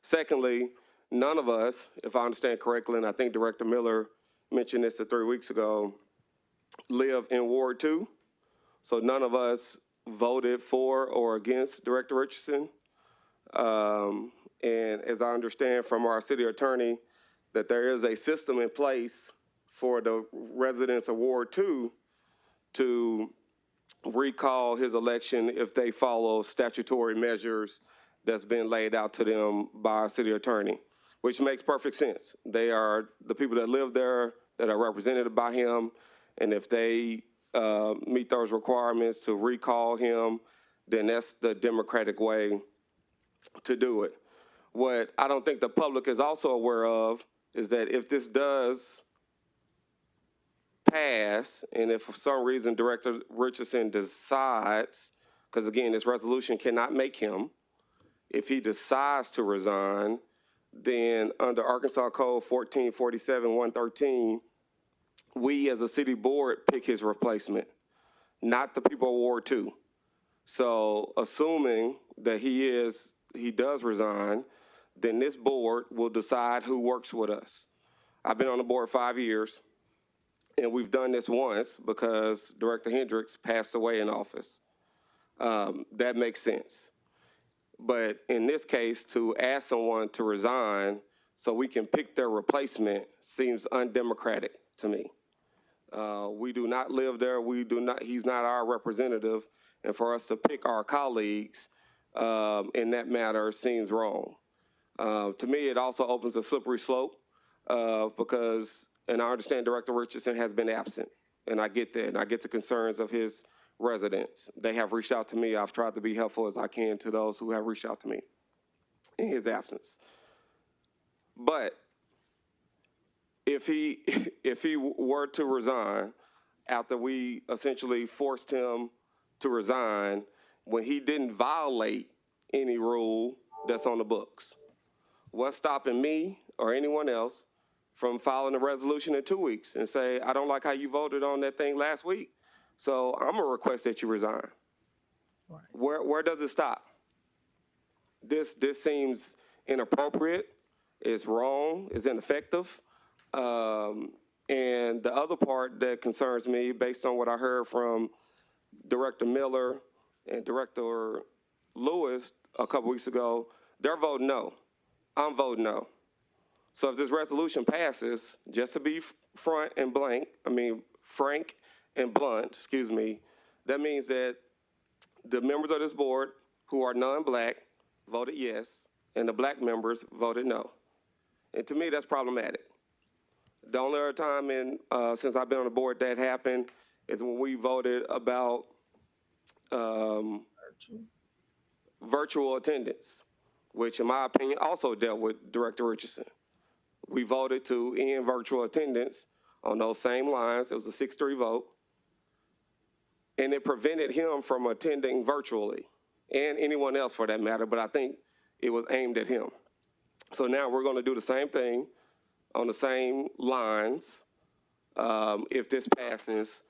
Secondly, none of us, if I understand correctly, and I think Director Miller mentioned this 3 weeks ago, live in Ward 2. So none of us voted for or against Director Richardson. And as I understand from our city attorney, that there is a system in place for the residents of Ward 2 to recall his election if they follow statutory measures that's been laid out to them by our city attorney, which makes perfect sense. They are the people that live there that are represented by him, and if they meet those requirements to recall him, then that's the democratic way to do it. What I don't think the public is also aware of is that if this does pass, and if for some reason Director Richardson decides, because again, this resolution cannot make him, if he decides to resign, then under Arkansas Code 1447-113, we as a city board pick his replacement, not the people of Ward 2. So assuming that he does resign, then this board will decide who works with us. I've been on the board 5 years, and we've done this once because Director Hendricks passed away in office. That makes sense. But in this case, to ask someone to resign so we can pick their replacement seems undemocratic to me. We do not live there. He's not our representative. And for us to pick our colleagues in that matter seems wrong. To me, it also opens a slippery slope because, and I understand Director Richardson has been absent, and I get that, and I get the concerns of his residents. They have reached out to me. I've tried to be helpful as I can to those who have reached out to me in his absence. But if he were to resign after we essentially forced him to resign when he didn't violate any rule that's on the books, what's stopping me or anyone else from filing a resolution in 2 weeks and say, I don't like how you voted on that thing last week, so I'm gonna request that you resign? Right. Where does it stop? This seems inappropriate, it's wrong, it's ineffective. And the other part that concerns me, based on what I heard from Director Miller and Director Lewis a couple weeks ago, they're voting no. I'm voting no. So if this resolution passes, just to be frank and blunt, that means that the members of this board who are non-black voted yes, and the black members voted no. And to me, that's problematic. The only other time since I've been on the board that happened is when we voted about virtual attendance, which in my opinion also dealt with Director Richardson. We voted to end virtual attendance on those same lines. It was a 6-3 vote. And it prevented him from attending virtually, and anyone else for that matter, but I think it was aimed at him. So now we're gonna do the same thing on the same lines if this passes,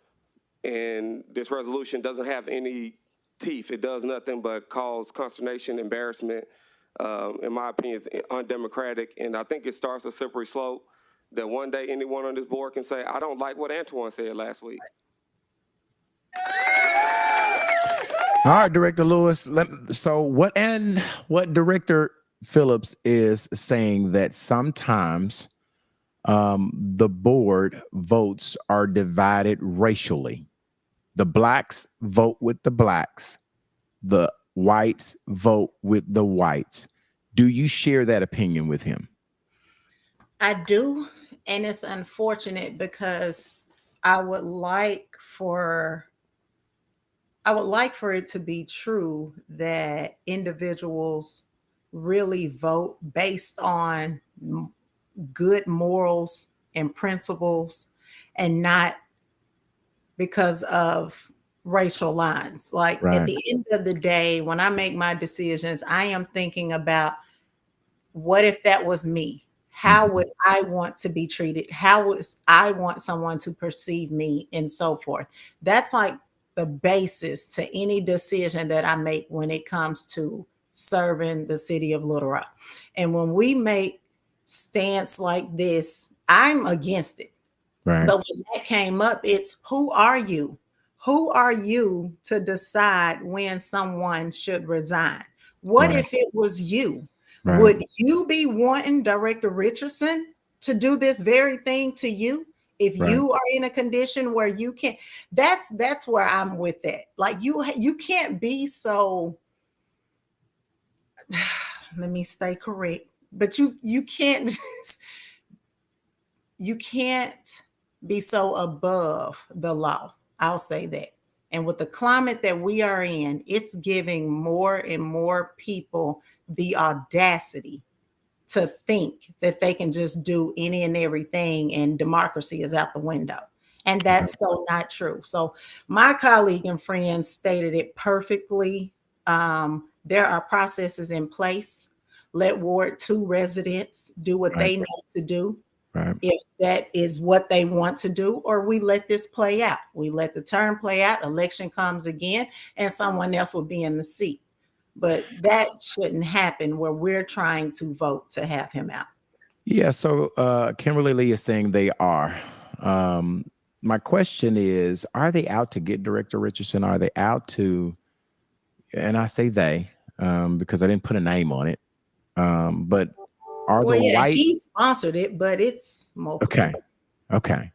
and this resolution doesn't have any teeth. It does nothing but cause consternation, embarrassment. In my opinion, it's undemocratic, and I think it starts a slippery slope that one day anyone on this board can say, I don't like what Antoine said last week. All right, Director Lewis. So what Director Phillips is saying that sometimes the board votes are divided racially. The blacks vote with the blacks. The whites vote with the whites. Do you share that opinion with him? I do, and it's unfortunate because I would like for it to be true that individuals really vote based on good morals and principles and not because of racial lines. Like Right. At the end of the day, when I make my decisions, I am thinking about what if that was me? How would I want to be treated? How would I want someone to perceive me, and so forth? That's like the basis to any decision that I make when it comes to serving the city of Little Rock. And when we make stance like this, I'm against it. Right. But when that came up, it's who are you? Who are you to decide when someone should resign? What Right. if it was you? Right. Would you be wanting Director Richardson to do this very thing to you? If Right. you are in a condition where you can't, that's where I'm with that. Like you can't be so, let me stay correct, but you can't you can't be so above the law. I'll say that. And with the climate that we are in, it's giving more and more people the audacity to think that they can just do any and everything and democracy is out the window. And that's so not true. So my colleague and friend stated it perfectly. There are processes in place. Let Ward 2 residents do what they need to do. Right. If that is what they want to do, or we let this play out. We let the term play out, election comes again, and someone else will be in the seat. But that shouldn't happen where we're trying to vote to have him out. Yeah, so Kimberly Lee is saying they are. My question is, are they out to get Director Richardson? Are they out to, and I say they, because I didn't put a name on it, but are the white... He sponsored it, but it's multiple. Okay.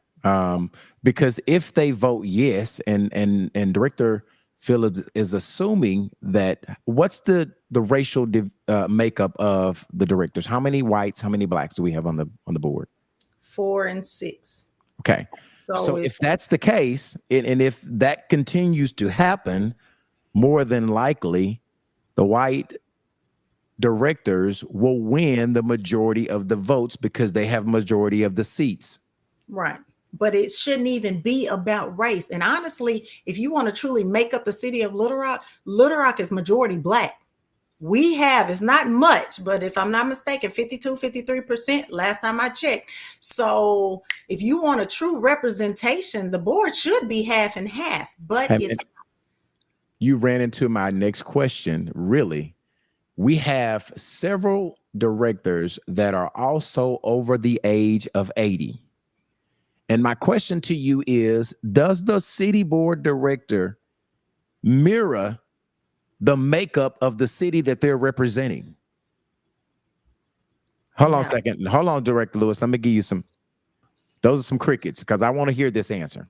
Because if they vote yes, and Director Phillips is assuming that, what's the racial makeup of the directors? How many whites, how many blacks do we have on the board? 4 and 6. Okay. So if that's the case, and if that continues to happen, more than likely the white directors will win the majority of the votes because they have majority of the seats. Right. But it shouldn't even be about race. And honestly, if you want to truly make up the city of Little Rock is majority black. We have, it's not much, but if I'm not mistaken, 52, 53% last time I checked. So if you want a true representation, the board should be half and half, but it's not. You ran into my next question, really. We have several directors that are also over the age of 80. And my question to you is, does the city board director mirror the makeup of the city that they're representing? Hold on a second. Hold on, Director Lewis. Let me give you those are some crickets, because I want to hear this answer.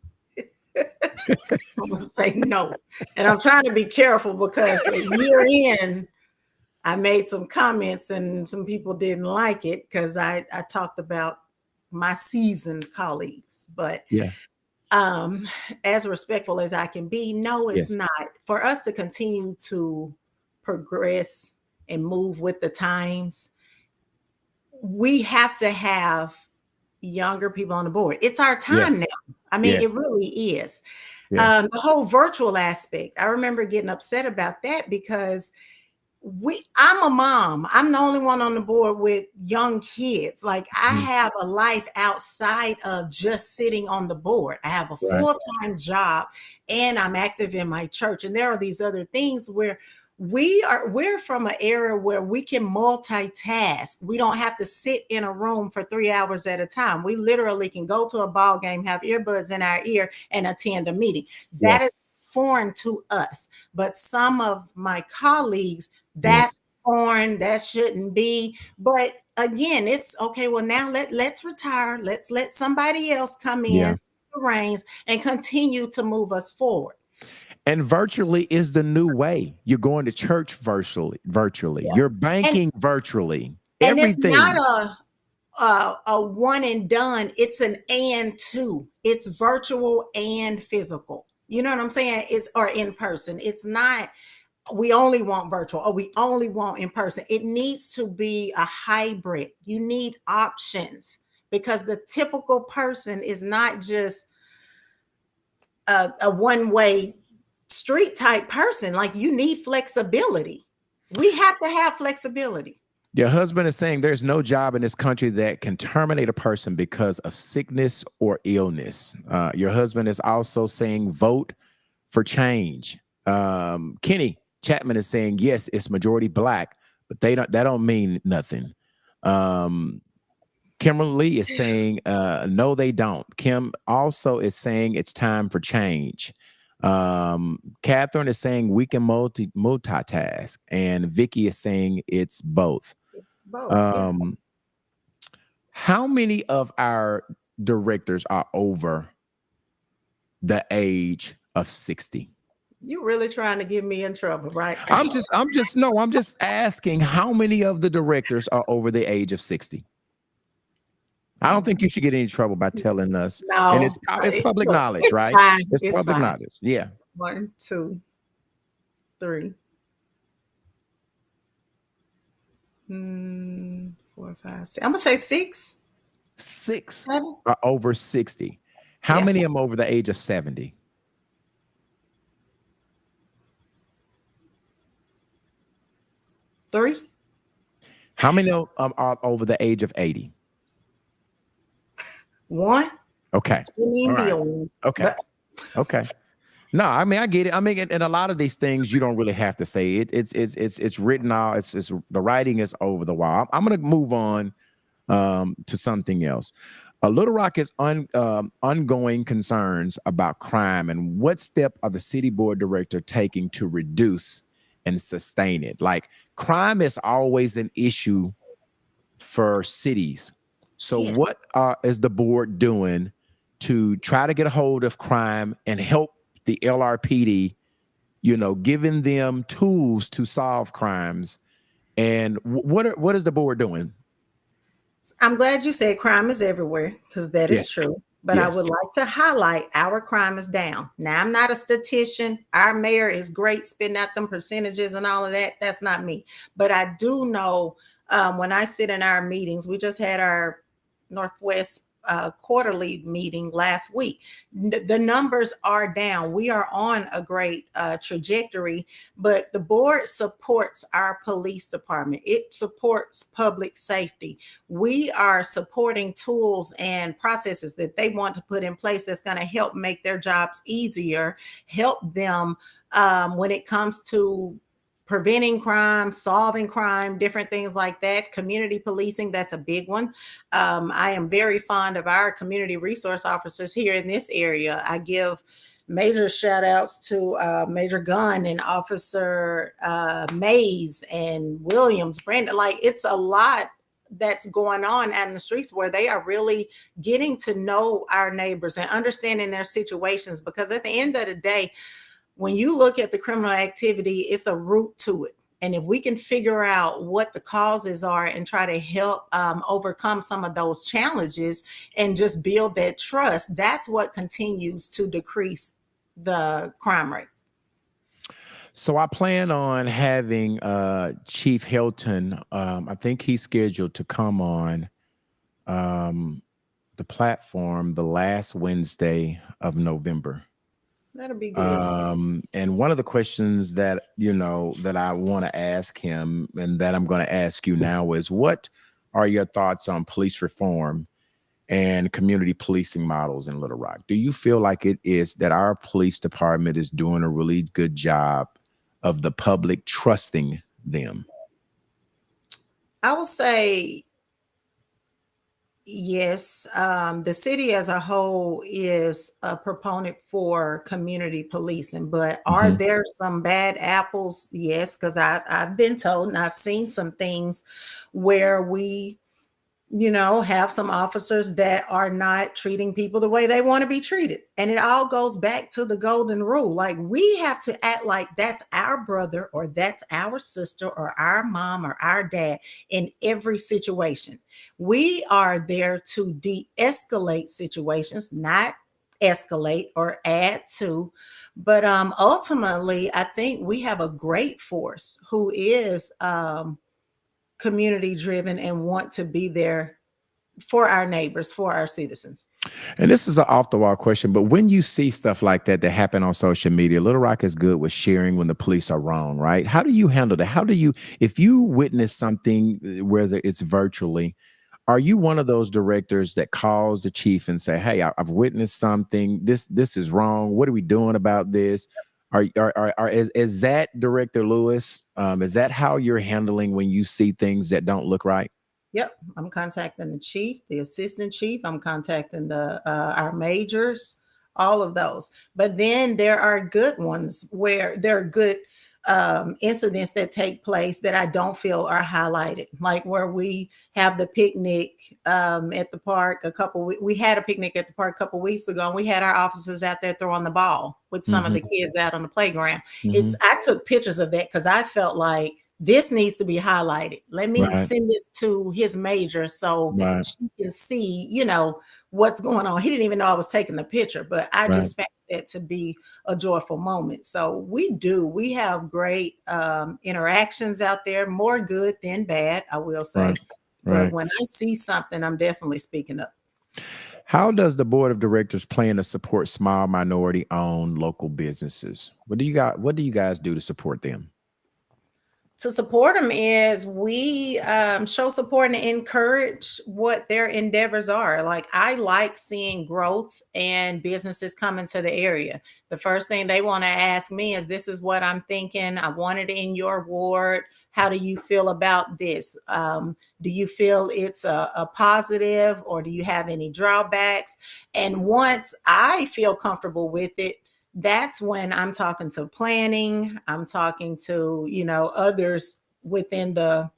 I'm going to say no. And I'm trying to be careful because a year in, I made some comments and some people didn't like it because I talked about my seasoned colleagues. But yeah, as respectful as I can be, no, it's not. For us to continue to progress and move with the times, we have to have younger people on the board. It's our time now. I mean, it really is. The whole virtual aspect, I remember getting upset about that because I'm a mom. I'm the only one on the board with young kids. Like I have a life outside of just sitting on the board. I have a full-time job and I'm active in my church. And there are these other things where we're from an era where we can multitask. We don't have to sit in a room for 3 hours at a time. We literally can go to a ball game, have earbuds in our ear, and attend a meeting. That is foreign to us. But some of my colleagues, that's foreign, that shouldn't be. But again, it's okay. Well, now let's retire. Let's let somebody else come in the reins and continue to move us forward. And virtually is the new way. You're going to church virtually. You're banking virtually. And everything. It's not a one and done. It's an and two. It's virtual and physical. You know what I'm saying? Or in person. It's not we only want virtual or we only want in person. It needs to be a hybrid. You need options because the typical person is not just a one-way street type person. Like you need flexibility. We have to have flexibility. Your husband is saying there's no job in this country that can terminate a person because of sickness or illness. Your husband is also saying vote for change. Kenny Chapman is saying yes, it's majority black, but that don't mean nothing. Kimberly is saying no, they don't. Kim also is saying it's time for change. Catherine is saying we can multitask, and Vicky is saying it's both. It's both. How many of our directors are over the age of 60? You're really trying to get me in trouble, right? I'm just asking how many of the directors are over the age of 60? I don't think you should get any trouble by telling us. No, and it's public knowledge, it's right? Fine. It's public knowledge. Yeah. 1, 2, 3, 4, 5, 6. I'm gonna say 6. 6 7. are over 60. How Yeah. many of them over the age of 70? 3. How many of 'em are over the age of 80? 1. Okay. Shouldn't even All be a right. 1. Okay. But Okay. No, I mean I get it. I mean, and a lot of these things you don't really have to say. It's written out. It's the writing is over the wall. I'm gonna move on to something else. Little Rock is ongoing concerns about crime, and what step are the city board director taking to reduce and sustain it? Like crime is always an issue for cities. So yes. what is the board doing to try to get a hold of crime and help the LRPD, giving them tools to solve crimes? And what is the board doing? I'm glad you said crime is everywhere because that Yeah. is true. But I Yes. would like to highlight our crime is down. Now, I'm not a statistician. Our mayor is great spitting out them percentages and all of that. That's not me. But I do know when I sit in our meetings, we just had our Northwest quarterly meeting last week. The numbers are down. We are on a great trajectory, but the board supports our police department. It supports public safety. We are supporting tools and processes that they want to put in place that's going to help make their jobs easier, help them when it comes to preventing crime, solving crime, different things like that. Community policing, that's a big one. I am very fond of our community resource officers here in this area. I give major shout outs to Major Gunn and Officer Mays and Williams, Brandon. Like it's a lot that's going on out in the streets where they are really getting to know our neighbors and understanding their situations, because at the end of the day, when you look at the criminal activity, it's a root to it. And if we can figure out what the causes are and try to help overcome some of those challenges and just build that trust, that's what continues to decrease the crime rates. So I plan on having Chief Hilton. I think he's scheduled to come on the platform the last Wednesday of November. That'll be good. And one of the questions that that I want to ask him, and that I'm going to ask you now, is what are your thoughts on police reform and community policing models in Little Rock? Do you feel like it is that our police department is doing a really good job of the public trusting them? I will say yes. The city as a whole is a proponent for community policing, but are Mhm. there some bad apples? Yes, because I've been told and I've seen some things where we have some officers that are not treating people the way they want to be treated. And it all goes back to the golden rule. Like we have to act like that's our brother or that's our sister or our mom or our dad in every situation. We are there to de-escalate situations, not escalate or add to. But ultimately, I think we have a great force who is community driven and want to be there for our neighbors, for our citizens. And this is an off the wall question, but when you see stuff like that happen on social media, Little Rock is good with sharing when the police are wrong, right? How do you handle that? How do you, if you witness something, whether it's virtually, are you one of those directors that calls the chief and say, "Hey, I've witnessed something. This is wrong. What are we doing about this?" Is that Director Lewis? Is that how you're handling when you see things that don't look right? Yep, I'm contacting the chief, the assistant chief. I'm contacting the our majors, all of those. But then there are good ones where there are good incidents that take place that I don't feel are highlighted, like where we have the picnic at the park. We had a picnic at the park a couple weeks ago, and we had our officers out there throwing the ball with some of the kids out on the playground. I took pictures of that because I felt like this needs to be highlighted. Let me Right, send this to his major so right, she can see, what's going on. He didn't even know I was taking the picture, but I right, just found that to be a joyful moment. So we have great interactions out there, more good than bad, I will say. right. But Right. when I see something, I'm definitely speaking up. How does the board of directors plan to support small minority owned local businesses? What do you guys do to support them? To support them is we show support and encourage what their endeavors are. Like, I like seeing growth and businesses come into the area. The first thing they want to ask me is, this is what I'm thinking. I want it in your ward. How do you feel about this? Do you feel it's a positive, or do you have any drawbacks? And once I feel comfortable with it, that's when I'm talking to planning, I'm talking to, others within the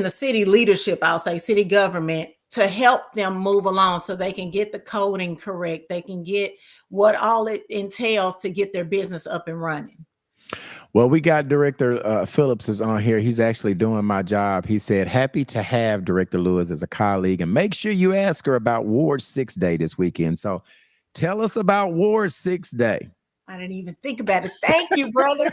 city leadership, I'll say city government, to help them move along so they can get the coding correct. They can get what all it entails to get their business up and running. Well, we got Director Phillips is on here. He's actually doing my job. He said, happy to have Director Lewis as a colleague, and make sure you ask her about Ward 6 Day this weekend. So tell us about Ward 6 Day. I didn't even think about it. Thank you, brother.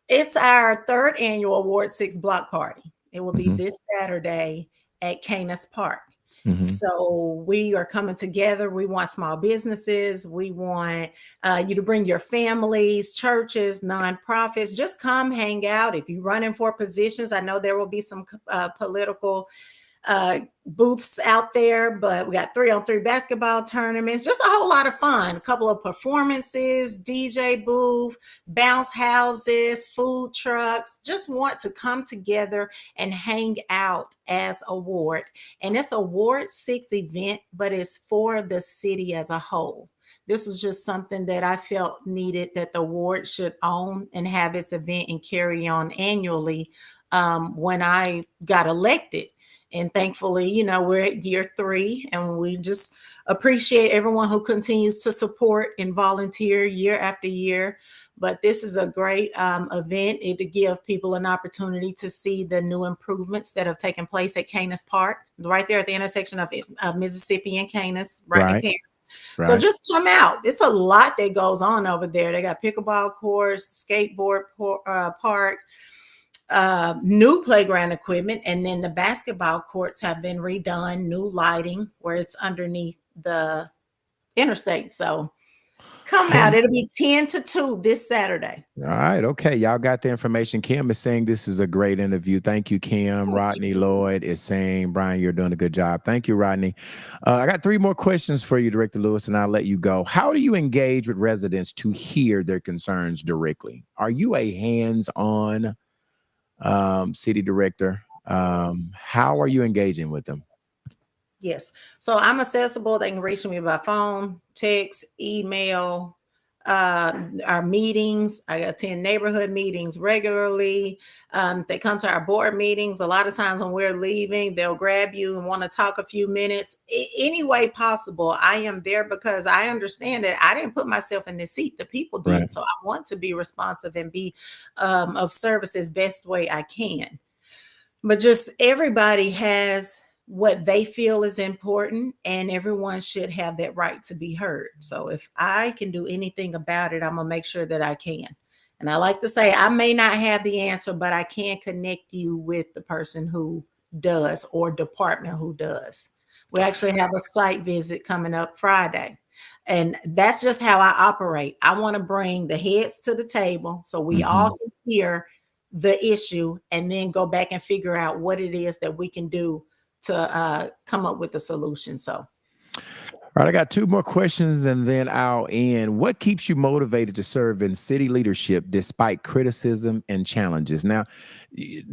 It's our third annual Ward 6 block party. It will be this Saturday at Canis Park. So we are coming together. We want small businesses. We want you to bring your families, churches, nonprofits. Just come hang out. If you're running for positions, I know there will be some political booths out there, but we got 3-on-3 basketball tournaments, just a whole lot of fun, a couple of performances, DJ booth, bounce houses, food trucks. Just want to come together and hang out as a ward. And it's a Ward 6 event, but it's for the city as a whole. This was just something that I felt needed, that the ward should own and have its event and carry on annually when I got elected. And thankfully, we're at year 3, and we just appreciate everyone who continues to support and volunteer year after year. But this is a great event. It would give people an opportunity to see the new improvements that have taken place at Canis Park, right there at the intersection of Mississippi and Canis, right. So just come out. It's a lot that goes on over there. They got pickleball courts, skateboard park, new playground equipment, and then the basketball courts have been redone, new lighting where it's underneath the interstate. So come out. It'll be 10 to 2 this Saturday. All right. Okay. Y'all got the information. Kim is saying this is a great interview. Thank you, Kim. Rodney Lloyd is saying, Brian, you're doing a good job. Thank you, Rodney. I got 3 more questions for you, Director Lewis, and I'll let you go. How do you engage with residents to hear their concerns directly? Are you a hands-on city director? How are you engaging with them? Yes. So I'm accessible. They can reach me by phone, text, email, our meetings. I attend neighborhood meetings regularly. They come to our board meetings. A lot of times when we're leaving, they'll grab you and want to talk a few minutes. Any way possible, I am there, because I understand that I didn't put myself in this seat. The people did. Right. So I want to be responsive and be of service as best way I can. But just everybody has what they feel is important, and everyone should have that right to be heard. So if I can do anything about it, I'm gonna make sure that I can. And I like to say, I may not have the answer, but I can connect you with the person who does, or department who does. We actually have a site visit coming up Friday, and that's just how I operate. I want to bring the heads to the table so we all can hear the issue, and then go back and figure out what it is that we can do to come up with a solution. So, all right, I got 2 more questions and then I'll end. What keeps you motivated to serve in city leadership despite criticism and challenges? Now,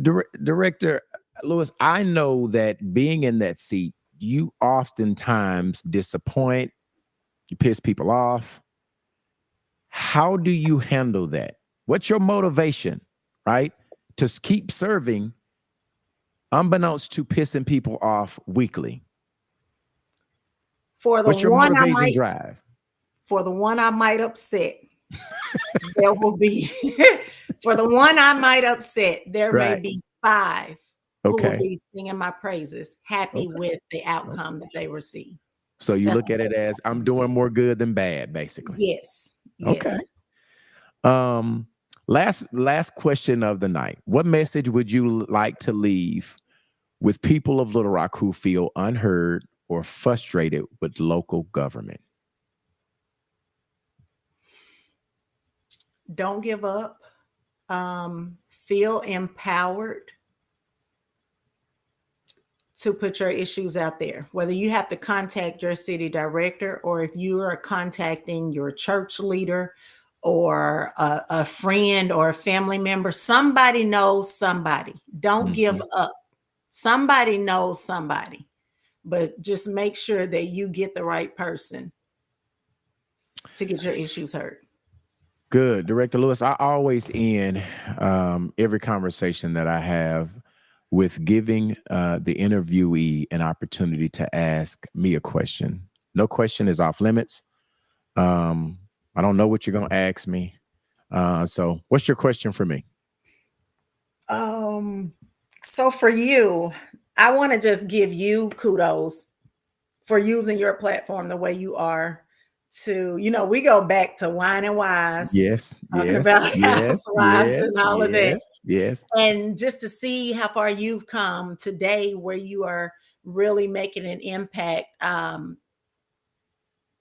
Director Lewis, I know that being in that seat, you oftentimes disappoint, you piss people off. How do you handle that? What's your motivation, right, to keep serving unbeknownst to pissing people off weekly? For the What's your one motivation drive? For the one I might upset, there will be for the one I might upset, there may be 5 who will be singing my praises, happy with the outcome that they receive. So you look at it as, I'm doing more good than bad, basically. Yes. Okay. Last question of the night. What message would you like to leave with people of Little Rock who feel unheard or frustrated with local government? Don't give up. Feel empowered to put your issues out there, whether you have to contact your city director or if you are contacting your church leader or a friend or a family member. Somebody knows somebody. Don't give up. Somebody knows somebody, but just make sure that you get the right person to get your issues heard. Good. Director Lewis, I always end every conversation that I have with giving the interviewee an opportunity to ask me a question. No question is off limits. I don't know what you're going to ask me. So what's your question for me? So for you, I want to just give you kudos for using your platform the way you are to, we go back to Wine and Wives. Yes, Talking yes, about yes, housewives yes, and all of that. yes. And just to see how far you've come today, where you are really making an impact,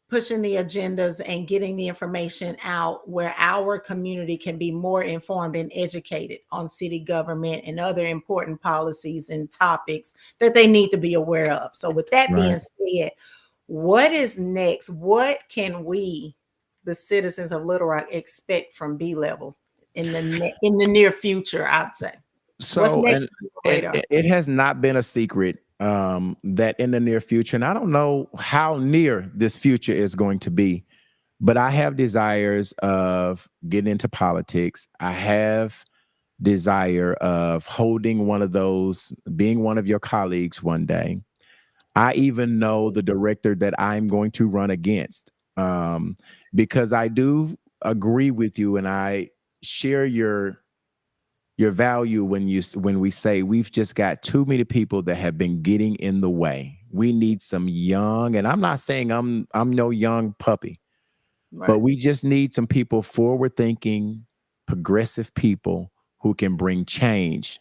pushing the agendas and getting the information out where our community can be more informed and educated on city government and other important policies and topics that they need to be aware of. So with that being said, what is next? What can we, the citizens of Little Rock, expect from B-Level in the near future, I'd say? So, what's next and on your radar? it has not been a secret that in the near future, and I don't know how near this future is going to be, but I have desires of getting into politics. I have desire of holding one of those, being one of your colleagues one day. I even know the director that I'm going to run against, because I do agree with you, and I share your value when we say we've just got too many people that have been getting in the way. We need some young, and I'm not saying I'm no young puppy, but we just need some people, forward thinking, progressive people who can bring change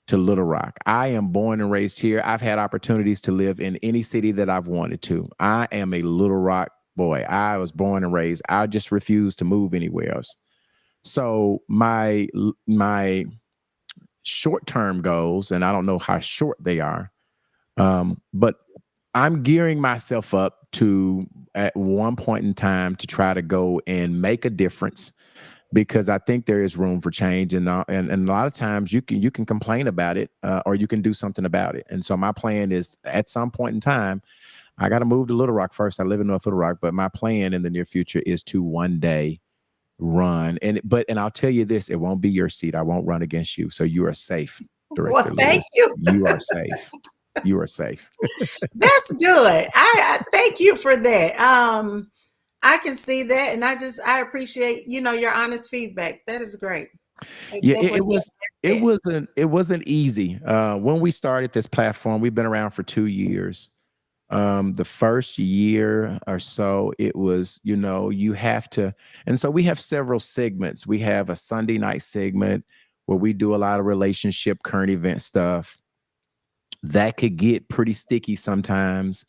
to Little Rock. I am born and raised here. I've had opportunities to live in any city that I've wanted to. I am a Little Rock boy. I was born and raised. I just refuse to move anywhere else. So my short-term goals, and I don't know how short they are, but I'm gearing myself up to, at one point in time, to try to go and make a difference, because I think there is room for change, and a lot of times you can complain about it, or you can do something about it. And so my plan is, at some point in time, I got to move to Little Rock first. I live in North Little Rock, but my plan in the near future is to one day run. And I'll tell you this, it won't be your seat. I won't run against you. So you are safe, Director Well, thank you. You are safe. You are safe. That's good. I thank you for that. I can see that, and I appreciate, your honest feedback. That is great. It wasn't easy. When we started this platform, we've been around for 2 years. The first year or so, it was, you have to, and so we have several segments. We have a Sunday night segment where we do a lot of relationship, current event stuff. That could get pretty sticky sometimes.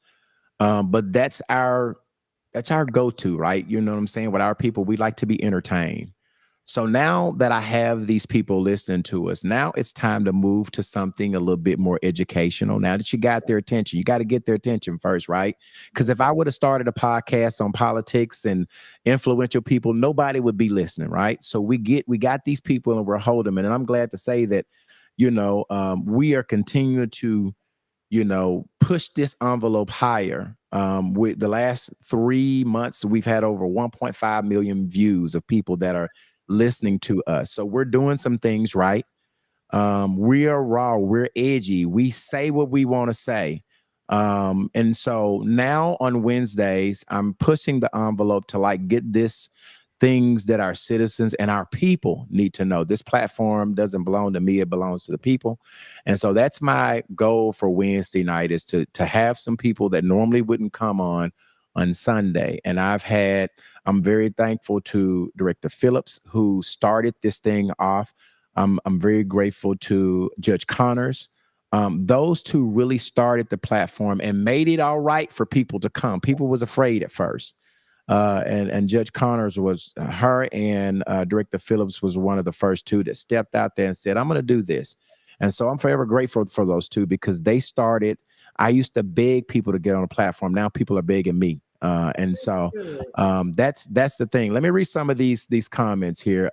But that's our go-to, right? You know what I'm saying? With our people, we like to be entertained. So now that I have these people listening to us, now it's time to move to something a little bit more educational. Now that you got their attention, you got to get their attention first, right? Because if I would have started a podcast on politics and influential people, nobody would be listening, right? So we got these people and we're holding them. And I'm glad to say that, we are continuing to, push this envelope higher. With the last 3 months, we've had over 1.5 million views of people that are listening to us. So we're doing some things right. We are raw, we're edgy, we say what we want to say. And so now on Wednesdays, I'm pushing the envelope to get this things that our citizens and our people need to know. This platform doesn't belong to me, it belongs to the people. And so that's my goal for Wednesday night, is to have some people that normally wouldn't come on on Sunday. And I'm very thankful to Director Phillips, who started this thing off. I'm very grateful to Judge Connors. Those two really started the platform and made it all right for people to come. People was afraid at first. And Judge Connors was her, and Director Phillips was one of the first two that stepped out there and said, I'm going to do this. And so I'm forever grateful for those two, because they started. I used to beg people to get on a platform. Now people are begging me. And so that's the thing. Let me read some of these comments here.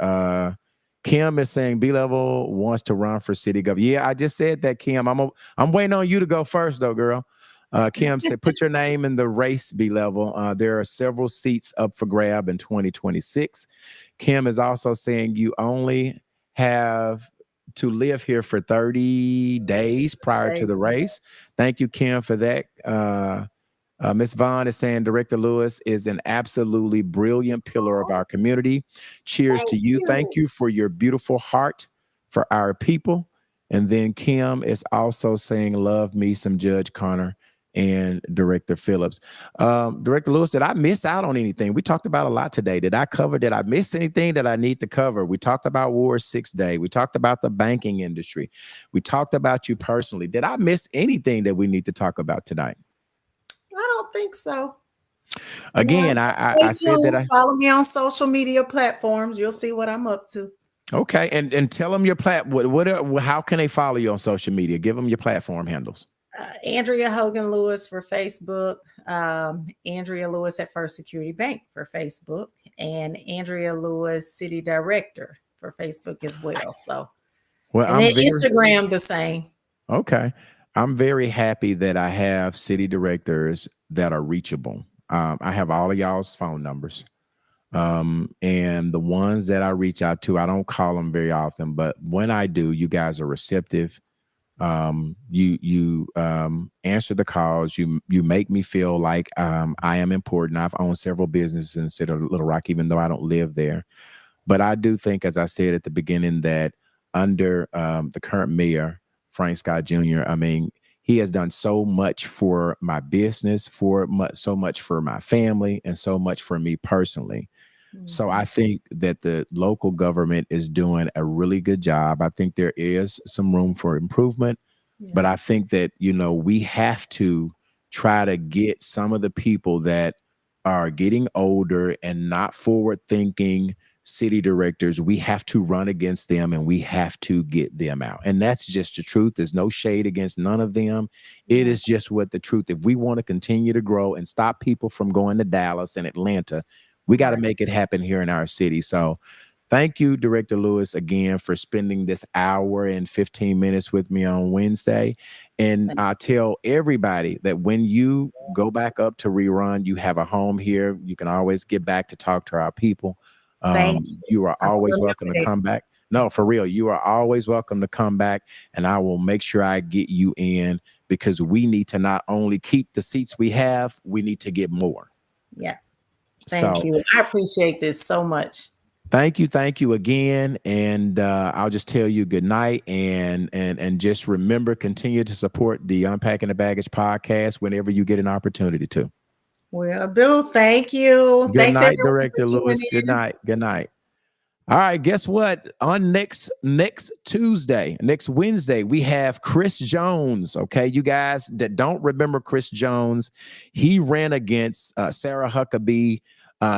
Kim is saying B-Level wants to run for city governor. Yeah, I just said that, Kim. I'm waiting on you to go first, though, girl. Kim said, put your name in the race, B-Level. There are several seats up for grab in 2026. Kim is also saying you only have to live here for 30 days prior to the race. Thank you, Kim, for that. Ms. Vaughn is saying Director Lewis is an absolutely brilliant pillar of our community. Cheers to you. Thank you for your beautiful heart for our people. And then Kim is also saying, love me some Judge Connor and Director Phillips. Director Lewis, did I miss out on anything? We talked about a lot today. Did I miss anything that I need to cover? We talked about Ward 6 Day. We talked about the banking industry. We talked about you personally. Did I miss anything that we need to talk about tonight? I don't think so. Again, I said that follow me on social media platforms. You'll see what I'm up to. Okay, and tell them your how can they follow you on social media? Give them your platform handles. Andrea Hogan Lewis for Facebook, Andrea Lewis at First Security Bank for Facebook, and Andrea Lewis City Director for Facebook as well. So, and then Instagram the same. Okay, I'm very happy that I have city directors that are reachable. I have all of y'all's phone numbers, and the ones that I reach out to, I don't call them very often, but when I do, you guys are receptive. You answer the calls. You make me feel like I am important. I've owned several businesses in the city of Little Rock, even though I don't live there. But I do think, as I said at the beginning, that under the current mayor, Frank Scott Jr., I mean, he has done so much for my business, so much for my family, and so much for me personally. So I think that the local government is doing a really good job. I think there is some room for improvement, but I think that, we have to try to get some of the people that are getting older and not forward thinking city directors. We have to run against them, and we have to get them out. And that's just the truth. There's no shade against none of them. It is just what the truth. If we want to continue to grow and stop people from going to Dallas and Atlanta, we got to make it happen here in our city. So thank you, Director Lewis, again, for spending this hour and 15 minutes with me on Wednesday. And I tell everybody that when you go back up to rerun, you have a home here. You can always get back to talk to our people. You are always welcome to come back. No, for real. You are always welcome to come back, and I will make sure I get you in, because we need to not only keep the seats we have, we need to get more. Yeah. Thank you. I appreciate this so much. Thank you again. And I'll just tell you good night, and just remember, continue to support the Unpacking the Baggage podcast whenever you get an opportunity to. Will do. Thank you. Good night, Director Lewis. Good night. Good night. All right, guess what? On next Wednesday, we have Chris Jones. Okay, you guys that don't remember Chris Jones, he ran against Sarah Huckabee.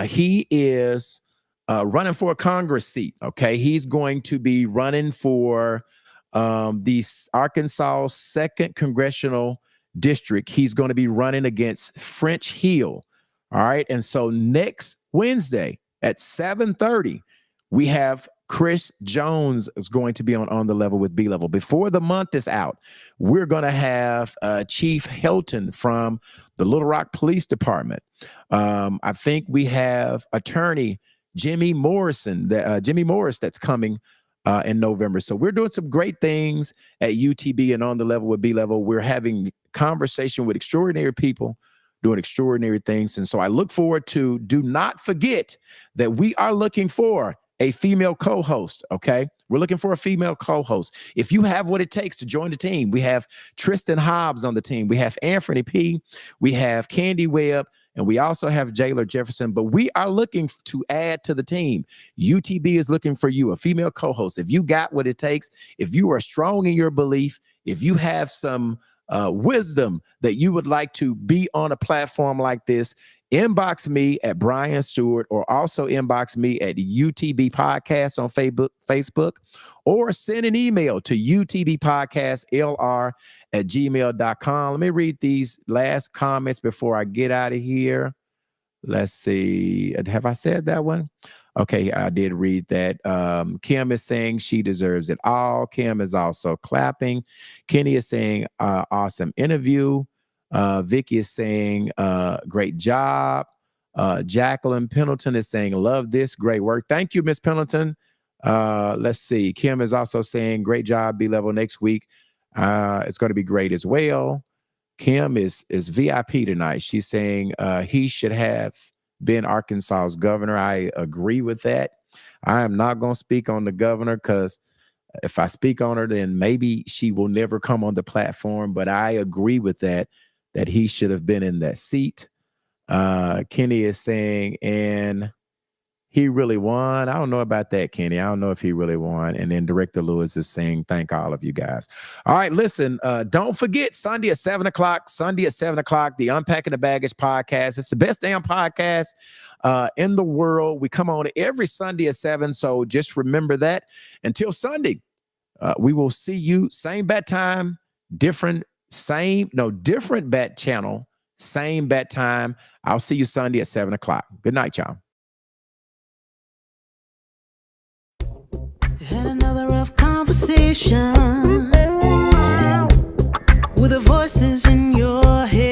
He is running for a Congress seat. Okay, he's going to be running for the Arkansas 2nd Congressional District. He's going to be running against French Hill. All right, and so next Wednesday at 7:30. we have Chris Jones is going to be on the level with B-Level. Before the month is out, we're going to have Chief Helton from the Little Rock Police Department. I think we have attorney Jimmy Morris that's coming in November. So we're doing some great things at UTB and on the level with B-Level. We're having conversation with extraordinary people doing extraordinary things. And so I look forward to, do not forget that we are looking for a female co-host, okay? We're looking for a female co-host. If you have what it takes to join the team, we have Tristan Hobbs on the team. We have Anthony P. We have Candy Webb, and we also have Jayla Jefferson, but we are looking to add to the team. UTB is looking for you, a female co-host. If you got what it takes, if you are strong in your belief, if you have some wisdom that you would like to be on a platform like this, inbox me at Brian Stewart, or also inbox me at UTB Podcast on Facebook, or send an email to utbpodcastlr@gmail.com. Let me read these last comments before I get out of here. Let's see. Have I said that one? Okay, I did read that. Kim is saying she deserves it all. Kim is also clapping. Kenny is saying awesome interview. Vicky is saying great job. Jacqueline Pendleton is saying love this, great work. Thank you, Miss Pendleton. Let's see. Kim is also saying great job, B-Level, next week. It's going to be great as well. Kim is VIP tonight. She's saying he should have been Arkansas's governor. I agree with that. I am not going to speak on the governor, because if I speak on her, then maybe she will never come on the platform. But I agree with that he should have been in that seat. Kenny is saying, and he really won. I don't know about that, Kenny. I don't know if he really won. And then Director Lewis is saying, thank all of you guys. All right, listen, don't forget Sunday at 7 o'clock, the Unpacking the Baggage podcast. It's the best damn podcast in the world. We come on every Sunday at 7. So just remember that. Until Sunday, we will see you same bat time, different bat channel, same bat time. I'll see you Sunday at 7 o'clock. Good night, y'all. Had another rough conversation with the voices in your head.